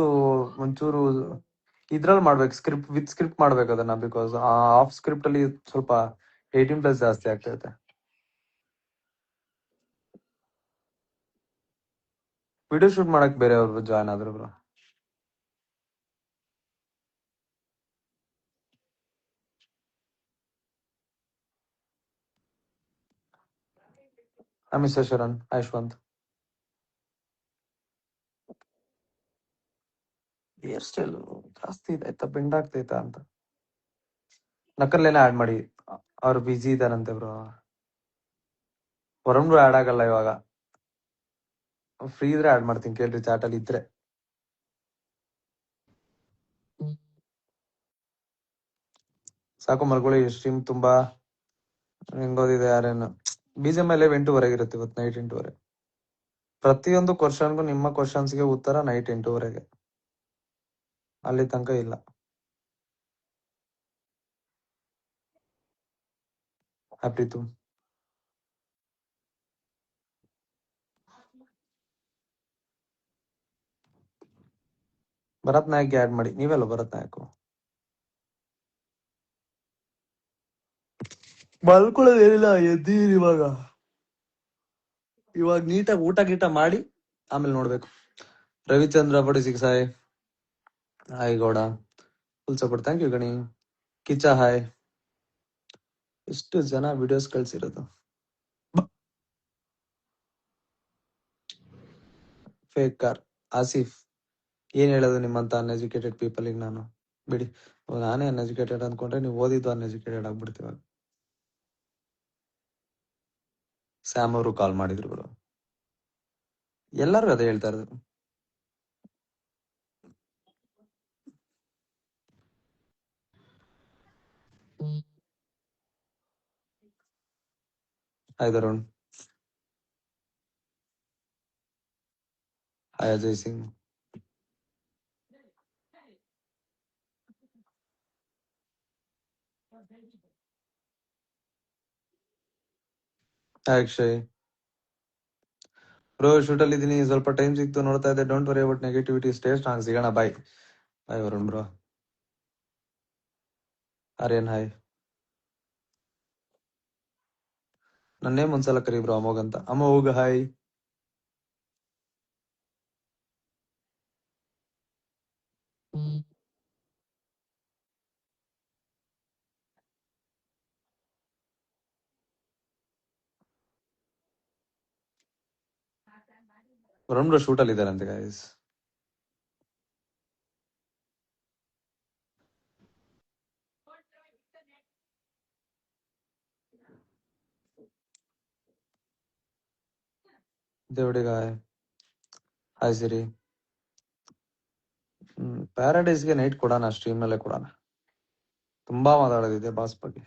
ಒಂಚೂರು ಇದ್ರಲ್ಲಿ ಮಾಡ್ಬೇಕು, ಸ್ಕ್ರಿಪ್ಟ್ ಮಾಡ್ಬೇಕು ಅದನ್ನ. ಬಿಕಾಸ್ ಆಫ್ ಸ್ಕ್ರಿಪ್ಟ್ ಅಲ್ಲಿ ಸ್ವಲ್ಪ 18+ ಜಾಸ್ತಿ ಆಗ್ತೈತೆ. ವಿಡಿಯೋ ಶೂಟ್ ಮಾಡಕ್ ಬೇರೆ ಅವ್ರು ಜಾಯ್ನ್ ಆದ್ರು bro. Mister Sharan, Yashwant. Hair style ಜಾಸ್ತಿ ಇದಾಯ್ತಾ, ಬೆಂಡ್ ಆಗ್ತೈತಾ ಅಂತ. ನಕಲ್ಲೇನ ಆಡ್ ಮಾಡಿ. ಅವ್ರು ಬಿಸಿ ಇದಾರಂತೆ ಬ್ರೋ. ವರುಣ್ ಆಡ್ ಆಗಲ್ಲ ಇವಾಗ. ಫ್ರೀ ಇದ್ರೆ ಆಡ್ ಮಾಡ್ತೀನಿ, ಕೇಳ್ರಿ ಚಾಟ್ ಅಲ್ಲಿ ಇದ್ರೆ. ಸಾಕು ಮಲ್ಕೊಳ್ಳಿ, ಸ್ಟ್ರೀಮ್ ತುಂಬಾ ಹೆಂಗೋದಿದೆ. ಯಾರೇನು BGM 8:00 ಇರುತ್ತೆ ಇವತ್ತು ನೈಟ್ 8:00. ಪ್ರತಿಯೊಂದು ಕ್ವಶನ್ಗೂ ನಿಮ್ಮ ಕ್ವಶನ್ಸ್ಗೆ ಉತ್ತರ ನೈಟ್ 8:00. ಅಲ್ಲಿ ತನಕ ಇಲ್ಲ. ಪ್ರೀತು, ಭರತ್ ನಾಯಕ್ ಆಡ್ ಮಾಡಿ. ನೀವೆಲ್ಲ ಭರತ್ ನಾಯಕ್. ಮಲ್ಕೊಳ್ಳೋದು ಏನಿಲ್ಲ, ಎದ್ದೀರಿ ಇವಾಗ. ನೀಟಾಗಿ ಊಟ ಗೀಟ ಮಾಡಿ ಆಮೇಲೆ ನೋಡ್ಬೇಕು. Ravichandra 46 hi. Hi Gowda, full support. Thank you Gani. Kiccha hi. ಎಷ್ಟು ಜನ ವಿಡಿಯೋಸ್ ಕಳ್ಸಿರೋದು. Fake car. ಆಸಿಫ್, ಏನ್ ಹೇಳೋದು ನಿಮ್ಮಂತ ಅನ್ಎಜುಕೇಟೆಡ್ ಪೀಪಲ್ ನಾನು? ಬಿಡಿ, ನಾನೇ ಅನ್ಎಜುಕೇಟೆಡ್ ಅನ್ಕೊಂಡ್ರೆ ನೀವು ಓದಿದ್ದು ಅನ್ಎಜುಕೇಟೆಡ್ ಆಗ್ಬಿಡ್ತೀವ. ಸ್ಯಾಮ್ ಅವರು ಕಾಲ್ ಮಾಡಿದ್ರು ಬ್ರೋ. ಎಲ್ಲರೂ ಅದೇ ಹೇಳ್ತಾ ಇರೋದು. Hi Tarun. Hi Ajay Singh. Hi Akshay. Bro shoot ಅಲ್ಲಿ ಇದೀನಿ, ಸ್ವಲ್ಪ ಟೈಮ್ ಸಿಕ್ತು ನೋಡ್ತಾ ಇದ್ದೆ. Don't worry about negativity, stay strong. ಸಿಗೋಣ, ಬಾಯ್. ಬಾಯ್ ವರುಣ್ ಬ್ರೋ. ಆರ್ಯನ್ ಹಾಯ್. ನನ್ನ ನೇಮ್ ಒಂದ್ಸಲ ಕರಿ ಬ್ರೋ, ಅಮೋಘ್ ಅಂತ. Amogh hi. Varun bro shoot ಅಲ್ಲಿ ಇದಾರಂತೆ ಗೈಸ್. ದೇವಡಿಗ ಹಾಯ್. ಹಾಯ್ ಸಿರಿ. ಪ್ಯಾರಡೈಸ್ಗೆ ನೈಟ್ ಕೊಡೋಣ, ಸ್ಟ್ರೀಮ್ ನಲ್ಲೇ ಕೊಡೋಣ. ತುಂಬಾ ಮಾತಾಡೋದಿದೆ ಬಾಸ್ ಬಗ್ಗೆ,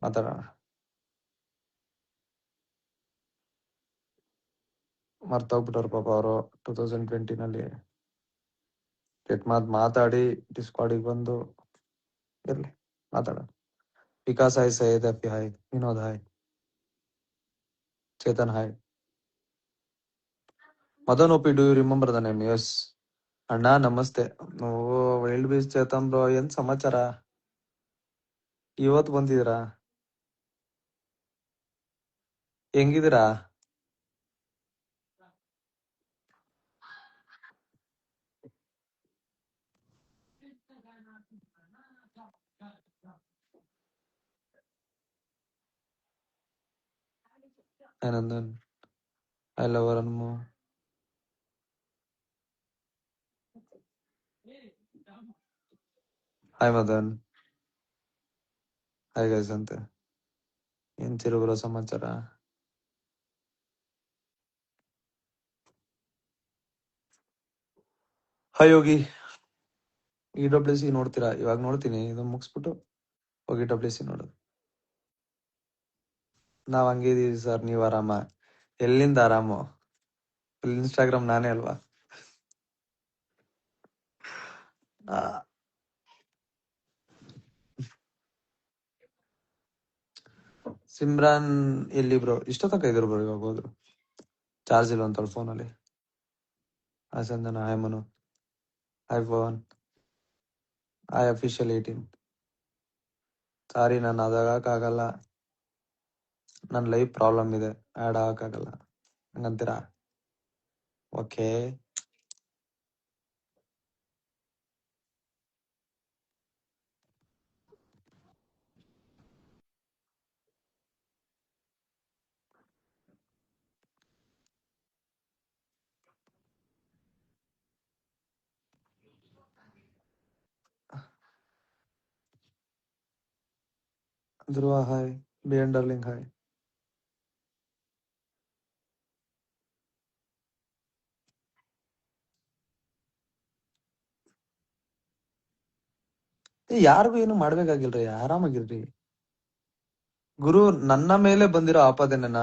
ಮಾತಾಡೋಣ. ಮರ್ತೋಗ್ಬಿಟ್ಟವ್ರು ಪಾಪ ಅವರು 2020 ಕೆಟ್ಟ ಮಾತಾಡಿ ಡಿಸ್ಕಾರ್ಡಿಗೆ ಬಂದು. ಇರ್ಲಿ, ಮಾತಾಡೋಣ. Vikas hi, Syed Afi hi, Vinod hi, Chetan hi, Madan OP do you remember the name? Yes ಅಣ್ಣ ನಮಸ್ತೆ. ಓ ವೈಲ್ಡ್ ಬೀಸ್ ಚೇತನ್ ಬ್ರೋ, ಏನ್ ಸಮಾಚಾರ? ಇವತ್ ಬಂದಿದ್ದೀರಾ? ಹೆಂಗಿದ್ದೀರಾ? Anandan I love Anmu. Hi Madan, hi guys ಅಂತೆ. ಏನ್ ತಿರುಗುರೋ ಸಮಾಚಾರ? ಹಾಯ್ ಯೋಗಿ. EWC ನೋಡ್ತೀರಾ? ಇವಾಗ ನೋಡ್ತೀನಿ, ಇದು ಮುಗಿಸ್ಬಿಟ್ಟು ಹೋಗಿ EWC ನೋಡೋದು. ನಾವ್ ಹಂಗಿದೀವಿ ಸರ್, ನೀವ್ ಆರಾಮ? ಎಲ್ಲಿಂದ ಆರಾಮು? ಇನ್ಸ್ಟಾಗ್ರಾಮ್ ನಾನೇ ಅಲ್ವಾ? ಆ, ಸಿಮ್ರಾನ್ ಎಲ್ಲಿ ಬ್ರೋ? ಇಷ್ಟೊತ್ತಕ ಇದ್ರು ಬ್ರೋ, ಇವಾಗ ಹೋದ್ರು. ಚಾರ್ಜ್ ಇಲ್ಲ ಅಂತ ಫೋನಲ್ಲಿ. Hi Sanjana, hi Manu, hi Pavan, hi official 18. Sorry, ನಾನು ಅದಾಗಕ್ಕಾಗಲ್ಲ, ನನ್ನ ಲೈಫ್ ಪ್ರಾಬ್ಲಮ್ ಇದೆ, ಆ್ಯಡ್ ಆಗಕ್ಕಾಗಲ್ಲ ಹಂಗಂತೀರಾ? Okay. Dhruva hi, BN darling hi. ಯಾರಿಗೂ ಏನು ಮಾಡ್ಬೇಕಾಗಿಲ್ರಿ, ಆರಾಮಾಗಿರ್ರಿ. ಗುರು, ನನ್ನ ಮೇಲೆ ಬಂದಿರೋ ಆಪಾದನೆನ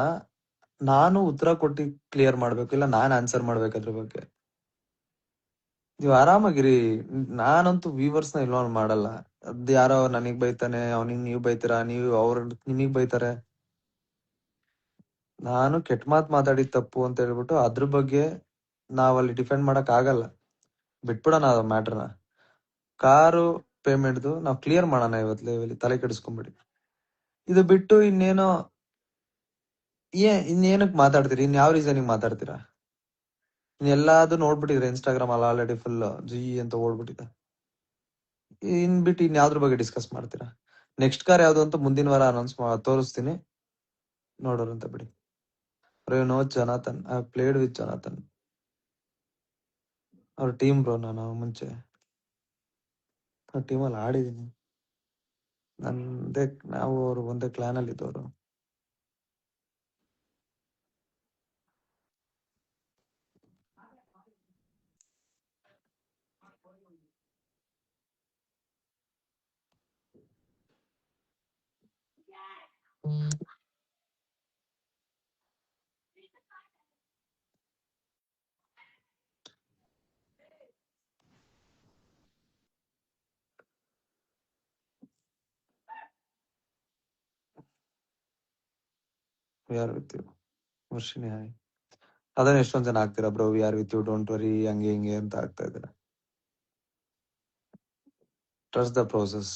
ನಾನು ಉತ್ತರ ಕೊಟ್ಟು ಕ್ಲಿಯರ್ ಮಾಡ್ಬೇಕು, ಇಲ್ಲ ನಾನ್ ಆನ್ಸರ್ ಮಾಡ್ಬೇಕು ಅದ್ರ ಬಗ್ಗೆ. ನೀವ್ ಆರಾಮಾಗಿರಿ. ನಾನಂತೂ ವ್ಯೂವರ್ಸ್ ನ ಇನ್ವಾಲ್ವ್ ಮಾಡಲ್ಲ. ಅದ್ ಯಾರೋ ನನಗ್ ಬೈತಾನೆ, ಅವನಿಗ್ ನೀವ್ ಬೈತೀರಾ, ನೀವು ಅವ್ರ ನಿಮಗ್ ಬೈತಾರೆ. ನಾನು ಕೆಟ್ಟ ಮಾತ್ ಮಾತಾಡಿದ್ ತಪ್ಪು ಅಂತ ಹೇಳ್ಬಿಟ್ಟು ಅದ್ರ ಬಗ್ಗೆ ನಾವಲ್ಲಿ ಡಿಫೆಂಡ್ ಮಾಡಕ್ ಆಗಲ್ಲ. ಬಿಟ್ಬಿಡೋಣ ಆ ಮ್ಯಾಟ್ರನ. ಕಾರು ಪೇಮೆಂಟ್ದು ನಾವ್ ಕ್ಲಿಯರ್ ಮಾಡೋಣ ಇವತ್ ಲೈವಲ್ಲಿ, ತಲೆ ಕೆಡಿಸ್ಕೊಂಬಿಡಿ. ಇದು ಬಿಟ್ಟು ಇನ್ನೇನೋ ಇನ್ನೇನಕ್ ಮಾತಾಡ್ತೀರಿ? ಇನ್ ಯಾವ ರೀಸನಿಗೆ ಮಾತಾಡ್ತೀರಾ? ಎಲ್ಲಾದು ನೋಡ್ಬಿಟ್ಟಿದ್ರೆ ಇನ್ಸ್ಟಾಗ್ರಾಮ್ ಅಲ್ಲಿ ಆಲ್ರೆಡಿ ಫುಲ್ ಜಿ ಅಂತ ಓಡ್ಬಿಟ್ಟಿದೆ. ಇನ್ ಬಿಟ್ಟು ಇನ್ ಯಾವ್ದ್ರ ಬಗ್ಗೆ ಡಿಸ್ಕಸ್ ಮಾಡ್ತೀರಾ? ನೆಕ್ಸ್ಟ್ ಕಾರ್ ಯಾವ್ದು ಅಂತ ಮುಂದಿನ ವಾರ ಅನೌನ್ಸ್ ತೋರಿಸ್ತೀನಿ, ನೋಡೋರಂತ ಬಿಡಿ. No Jonathan, I played with Jonathan. ಅವ್ರ ಟೀಮ್ ಬ್ರೋ, ನಾನು ಮುಂಚೆ ಅವ್ರ ಟೀಮಲ್ಲಿ ಆಡಿದೀನಿ. ನಂದೇ, ನಾವು ಅವ್ರು ಒಂದೇ ಕ್ಲಾನ್ ಅಲ್ಲಿ ಇದ್ದವರು. We are with you. Varshini hi. ಅದನ್ನ ಎಷ್ಟೊಂದ್ ಜನ ಆಗ್ತೀರಾ bro, we are with you, don't worry, ಹಂಗೆ ಹಿಂಗೆ ಅಂತ ಆಗ್ತಾ ಇದ್ದೀರಾ. Trust the process.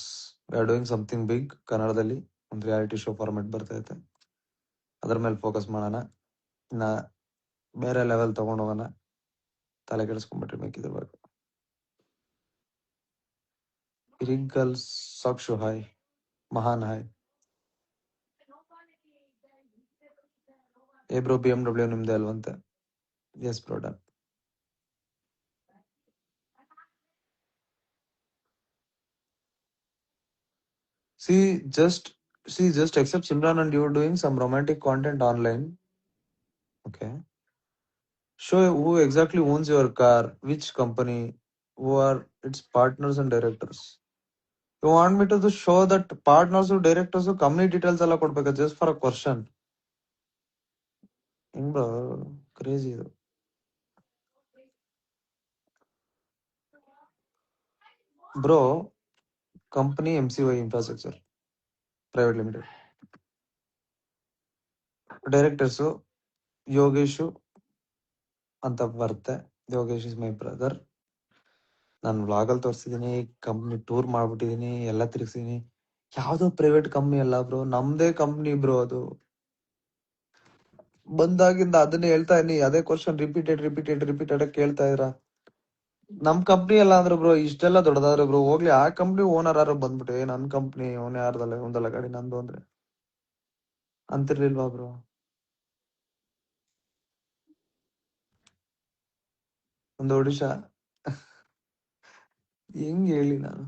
We are doing something big. ಕನ್ನಡದಲ್ಲಿ ಒಂದು ರಿಯಾಲಿಟಿ ಶೋ ಫಾರ್ಮೆಟ್ ಬರ್ತಾ ಇದೆ, ಅದ್ರ ಮೇಲೆ ಫೋಕಸ್ ಮಾಡೋಣ. ಇನ್ನ ಬೇರೆ ಲೆವೆಲ್ ತಗೊಂಡ್ ಹೋಗೋಣ, ತಲೆ ಕೆಡಿಸ್ಕೊಂಡ್ಬಿಟ್ರೆ ಬೇಕಿದ್ರ ಬಗ್ಗೆ. Regal Sakshu hi, Mahan hi. ಏ ಬ್ರೋ, BMW ನಿಮ್ದೆ ಅಲ್ವಂತೆ? Yes bro, done. See, just accept Simran and you're doing some romantic content online. Okay. Show who exactly owns your car, which company, who are its partners and directors. You want me to show that partners or directors company details ಎಲ್ಲ ಕೊಡ್ಬೇಕಾ just for a question? ಹೆಂಗ್ ಬ್ರೋ, ಕ್ರೇಜಿ ಇದು. Bro, company MCY infrastructure. Private limited. Directors Yogesh ಅಂತ ಬರುತ್ತೆ. Yogesh is my brother. ನಾನು ವ್ಲಾಗಲ್ಲಿ ತೋರಿಸಿದೀನಿ, ಕಂಪ್ನಿ ಟೂರ್ ಮಾಡ್ಬಿಟ್ಟಿದೀನಿ, ಎಲ್ಲ ತಿರ್ಗಿಸಿದೀನಿ. ಯಾವ್ದೋ ಪ್ರೈವೇಟ್ ಕಂಪ್ನಿ ಅಲ್ಲ ಬ್ರೋ, ನಮ್ದೇ ಕಂಪ್ನಿ ಬ್ರೋ ಅದು. ಬಂದಾಗಿಂದ ಅದನ್ನೇ ಹೇಳ್ತಾ ಇದೀನಿ, ಅದೇ ಕ್ವಶನ್ ರಿಪೀಟೆಡ್ ಕೇಳ್ತಾ ಇದ್ರ. ನಮ್ ಕಂಪ್ನಿ ಎಲ್ಲ ಅಂದ್ರೆ ಬ್ರೋ ಇಷ್ಟೆಲ್ಲ ದೊಡ್ಡದಾದ್ರೆ ಬ್ರೋ, ಹೋಗ್ಲಿ ಆ ಕಂಪ್ನಿ ಓನರ್ ಯಾರು ಬಂದ್ಬಿಟ್ಟು ನನ್ ಕಂಪ್ನಿ ಓನ್ ಯಾರ್ದಲ್ಲ ಒಂದಲ್ಲ ಗಾಡಿ ನಂದು ಅಂದ್ರೆ ಅಂತಿರ್ಲಿಲ್ವಾ ಬ್ರೋ? ಒಂದು ಒಡಿಶಾ ಹೆಂಗ್ ಹೇಳಿ ನಾನು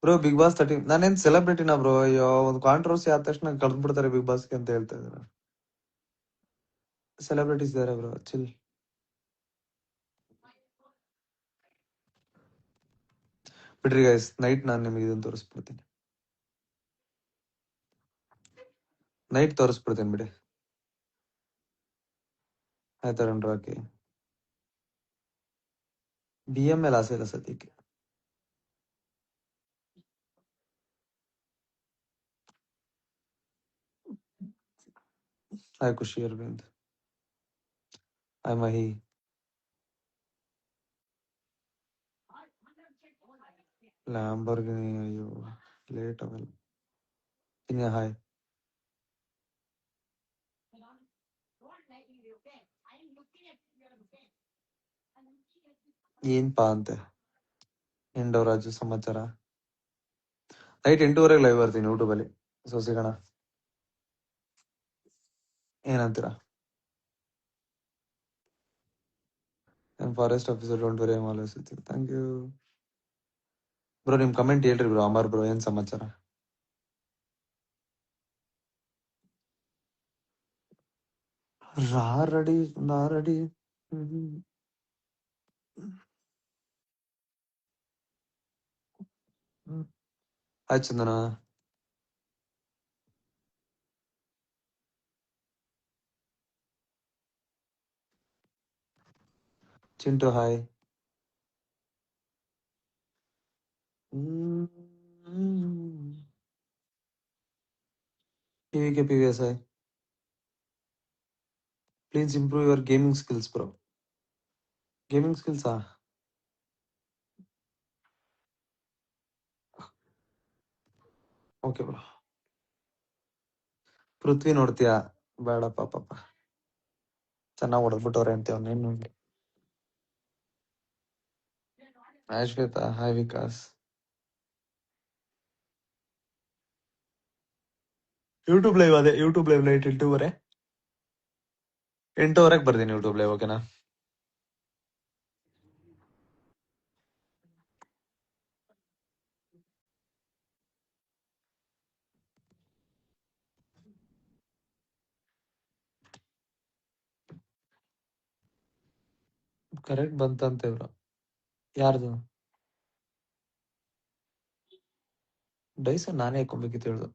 ಬ್ರೋ? ಬಿಗ್ ಬಾಸ್ 13 ನಾನೇನ್ ಸೆಲೆಬ್ರಿಟಿನಾ ಬ್ರೋ? ಅಯ್ಯೋ, ಒಂದು ಕಾಂಟ್ರವರ್ಸಿ ಆದ ತಕ್ಷಣ ಕಳ್ದ್ ಬಿಡ್ತಾರೆ ಬಿಗ್ ಬಾಸ್ಗೆ ಅಂತ ಹೇಳ್ತಾ ಇದಾರೆ. ಸೆಲೆಬ್ರಿಟೀಸ್ ಇದಾರೆ ಬ್ರೋ, ಚಿಲ್. ಬಿಡ್ರಿ ಗೈಸ್, ನೈಟ್ ನಾನು ನಿಮಗೆ ಇದನ್ನ ತೋರಿಸ್ಬಿಡ್ತೀನಿ. ನೈಟ್ ತೋರಿಸ್ಬಿಡ್ತೀನಿ ಬಿಡಿ. ಆಯ್ತಾ ಹಾಕಿ. BM ಆಸೆ ಇಲ್ಲ ಸದ್ಯಕ್ಕೆ. Hi Khushi Arvind. Hi Mahi. Lamborghini, ಅಯ್ಯೋ ಲೇಟ್ ಅವೆಲ್ಲ. ಇನ್ನ ಹಾಯ್. ಏನ್ಪಾ ಅಂತೆ ಇಂಡೋರಾಜು ಸಮಾಚಾರ. ನೈಟ್ 8:30 ಲೈವ್ ಬರ್ತೀನಿ ಯೂಟ್ಯೂಬ್ ಅಲ್ಲಿ. ಸೊ ಸಿಗೋಣ. ಏನಂತೀರಾ? Forest officer don't worry always with you. Thank you bro. ನಿಮ್ ಕಮೆಂಟ್ ಹೇಳ್ರಿ ಬ್ರೋ. ಅಮರ್ ಬ್ರೋ, ಏನ್ ಸಮಾಚಾರ? ರೆಡಿ ನಾ ರೆಡಿ. ಆಯ್ತು Chandana. Chintu hi. PVS hi. Please improve your gaming skills bro. Gaming ಸ್ಕಿಲ್ಸಾ? Okay bro. ಪೃಥ್ವಿ ನೋಡ್ತೀಯಾ? ಬೇಡಪ್ಪ ಪಾಪ, ಚೆನ್ನಾಗ್ ಹೊಡೆದ್ಬಿಟ್ಟವ್ರೆ ಅಂತ ಅವ್ನೇನು. Shweta hi. Vikas YouTube live ಅದೇ. ಯೂಟ್ಯೂಬ್ ಲೈವ್ ನೈಟ್ 8:30 ಬರ್ತೀನಿ ಯೂಟ್ಯೂಬ್ ಲೈವ್. ಓಕೆನಾ? ಕರೆಕ್ಟ್ ಬಂತಂತೆ ಬ್ರೋ. ಯಾರ್ದು ಡೈಸ? ನಾನೇ ಹಾಕೊಬೇಕಿತ್ತು ಹೇಳ್ದು.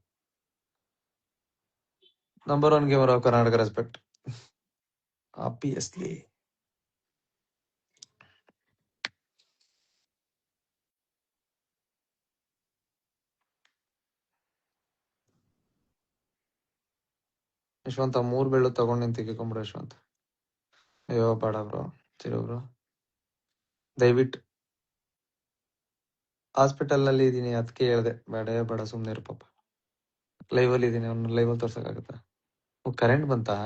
Number 1 gamer of Karnataka, respect obviously. Yashavanta 3 ಬೆಳ್ಳು ತಗೊಂಡ್ ನಿಂತಿಕೊಂಡ್ಬಿಡ ಯಶವಂತ. ಅಯ್ಯೋ ಬೇಡ ಬ್ರೋ, ಚಿರು ಬ್ರೋ ದಯವಿಟ್ಟು. ಹಾಸ್ಪಿಟಲ್ ನಲ್ಲಿ ಇದೀನಿ, ಅದಕ್ಕೆ ಹೇಳ್ದೆ ಬೇಡ ಸುಮ್ನೆ ಇರು ಪಾಪ. ಲೈವ್ ಅಲ್ಲಿ ಇದೀನಿ, ಅವ್ನ ಲೈವ್ ಅಲ್ಲಿ ತೋರ್ಸಕ್ಕಾಗತ್ತಾ? ಕರೆಂಟ್ ಬಂತಾ?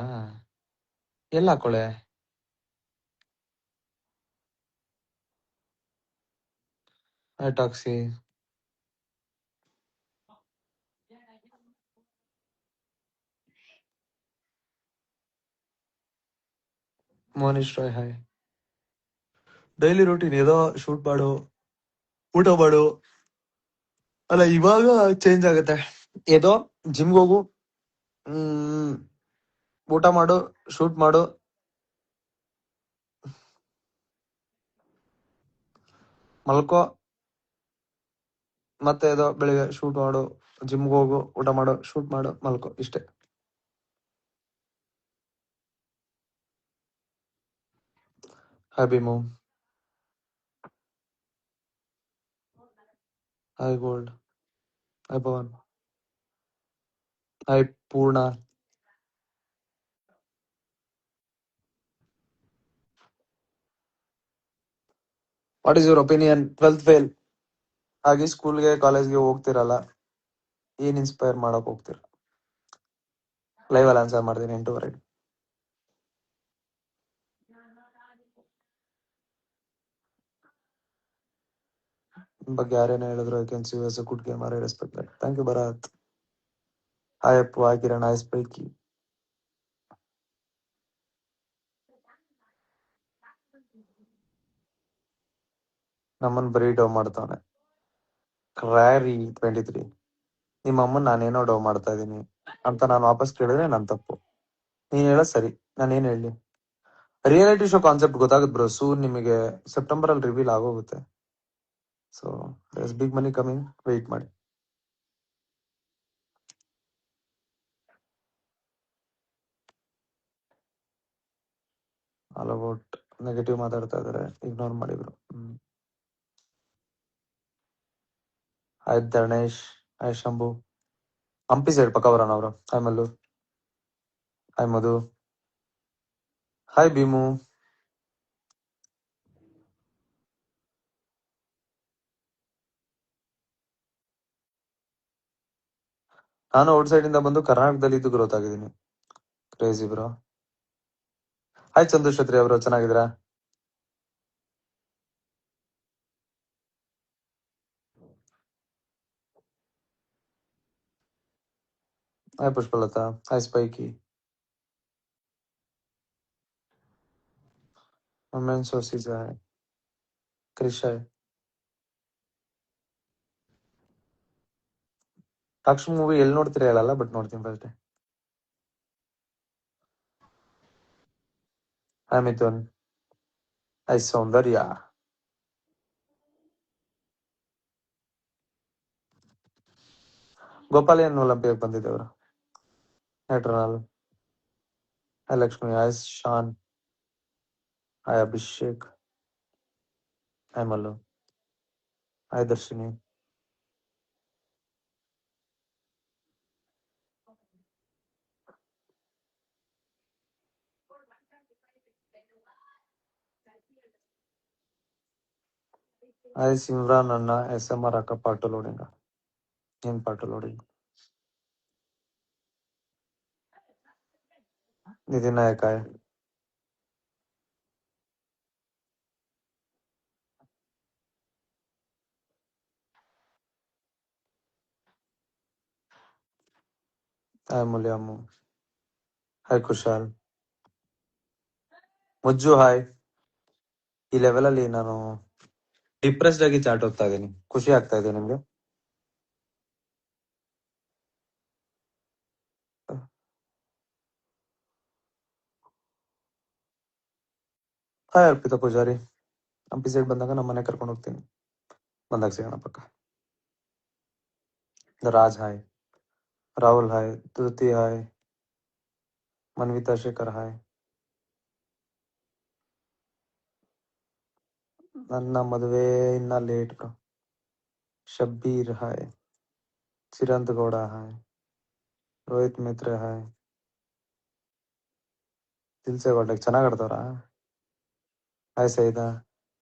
ಎಲ್ಲ ಹಾಕೊಳೆ. Taxi Monish Roy hi. Daily routine ಏದೋ ಶೂಟ್ ಮಾಡು, ಊಟ ಮಾಡು. ಅಲ್ಲ ಇವಾಗ ಚೇಂಜ್ ಆಗುತ್ತೆ. ಏದೋ ಜಿಮ್ಗೆ ಹೋಗು, ಊಟ ಮಾಡು, ಶೂಟ್ ಮಾಡು, ಮಲ್ಕೋ, ಮತ್ತೆ ಏದೋ ಬೆಳಿಗ್ಗೆ ಶೂಟ್ ಮಾಡು, ಜಿಮ್ಗೆ ಹೋಗು, ಊಟ ಮಾಡು, ಶೂಟ್ ಮಾಡು, ಮಲ್ಕೋ, ಇಷ್ಟೇ. Hi Bhimu. Hi gold. Hi Pavan. Hi Poorna. What is your opinion? 12th fail ಆಗಿ ಸ್ಕೂಲ್ಗೆ ಕಾಲೇಜ್ಗೆ ಹೋಗ್ತಿರಲ್ಲ, ಏನ್ ಇನ್ಸ್ಪೈರ್ ಮಾಡಕ್ ಹೋಗ್ತೀರ? ಲೈವ್ ಅಲ್ಲಿ ಆನ್ಸರ್ ಮಾಡ್ತೀನಿ 8:30. ನಿಮ್ ಬಗ್ಗೆ ಯಾರೇನೇ ಹೇಳಿದ್ರು I can see you as a good gamer, I respect that. Thank you Bharat. Hi Appu, hi Kiran, hi Spiky. ನಮ್ಮನ್ ಬರೀ ಡವ್ ಮಾಡ್ತಾವನೆ. ಕ್ರ್ಯಾರಿ 23. ನಿಮ್ಮ ಅಮ್ಮನ್ ನಾನೇನೋ ಡವ್ ಮಾಡ್ತಾ ಇದೀನಿ ಅಂತ ನಾನು ವಾಪಸ್ ಕೇಳಿದ್ರೆ ನನ್ ತಪ್ಪು. ನೀನ್ ಹೇಳೋದ್ ಸರಿ, ನಾನೇನ್ ಹೇಳಿ? ರಿಯಾಲಿಟಿ ಶೋ ಕಾನ್ಸೆಪ್ಟ್ ಗೊತ್ತಾಗುತ್ತೆ ಬ್ರೋ, ಸೂನ್ ನಿಮಗೆ ಸೆಪ್ಟೆಂಬರ್ ಅಲ್ಲಿ ರಿವೀಲ್ ಆಗೋಗುತ್ತೆ. So big money coming, wait ಮಾಡಿ. ಆಲ್ ಅಬೌಟ್ ನೆಗೆಟಿವ್ ಮಾತಾಡ್ತಾ ಇದಾರೆ, ಇಗ್ನೋರ್ ಮಾಡಿ bro. Hi Dharnesh, hi Shambhu. Hampi side ಪಕ್ಕ ಬರೋಣ ಅವರು. Hi Mallu, hi Madhu, hi Bheemu. ನಾನು ಔಟ್ ಸೈಡ್ ಇಂದ ಬಂದು ಕರ್ನಾಟಕದಲ್ಲಿ ಇದ್ದು ಗ್ರೋತ್ ಆಗಿದ್ದೀನಿ. Crazy bro. ಹಾಯ್ ಚಂದ್ರಶೇಖರಿ ಅವರು, ಚೆನ್ನಾಗಿದ್ದೀರಾ? Hi Pushpalatha, hi Spiky. Women sources, hi Krish, hi. Sakshi movie ಎಲ್ಲಿ ನೋಡ್ತೀರಾ ಹೇಳಲ್ಲ, ಬಟ್ ನೋಡ್ತೀನಿ first. Hi Mithun, hi Soundarya. Gopal ಏನು ಒಲಿಂಪಿಯಾಗ್ ಬಂದಿದ್ದೆವರು. Eternal. Hi Lakshmi, hi Shaan, hi Abhishek, hi Mallu, hi Darshini. Hi Simran ಅಣ್ಣ, SMR ಅಕ್ಕ ಪಾರ್ಟ್ ಲೋಡಿಂಗ್. ಏನ್ part loading? Nitin Nayak, hi. Hi ಮುಲಿಯಮ್ಮು, ಹಾಯ್ ಕುಶಾಲ್. ಮುಜ್ಜು, ಹಾಯ್. ಈ ಲೆವೆಲ್ ಅಲ್ಲಿ ನಾನು ಡಿಪ್ರೆಸ್ಡ್ ಆಗಿ ಚಾಟ್ ಹೋಗ್ತಾ ಇದ್ದೀನಿ. ಖುಷಿ ಆಗ್ತಾ ಇದೆ ನಿಮ್ಗೆ? ಹಾಯ್ ಅರ್ಪಿತಾ ಪೂಜಾರಿ. ಹಂಪಿ ಸೈಡ್ ಬಂದಾಗ ನಮ್ಮ ಮನೆ ಕರ್ಕೊಂಡು ಹೋಗ್ತೀನಿ, ಬಂದಾಗ ಸಿಗೋಣ ಪಕ್ಕ. Raj, hi. Rahul, hi. Dhriti, hi. Manvitha Shekhar, hi. ನನ್ನ ಮದುವೆ ಇನ್ನ late bro. Shabbir, hi. Chiranth Gowda, hi. Rohit ಮಿತ್ರೆ, ಹಾಯ್. ದಿಲ್ಸೆ ಗೌಡ ಚೆನ್ನಾಗ್ ಆಡ್ತಾವ್ರ? ಹಾಯ್ ಸೈದಾ.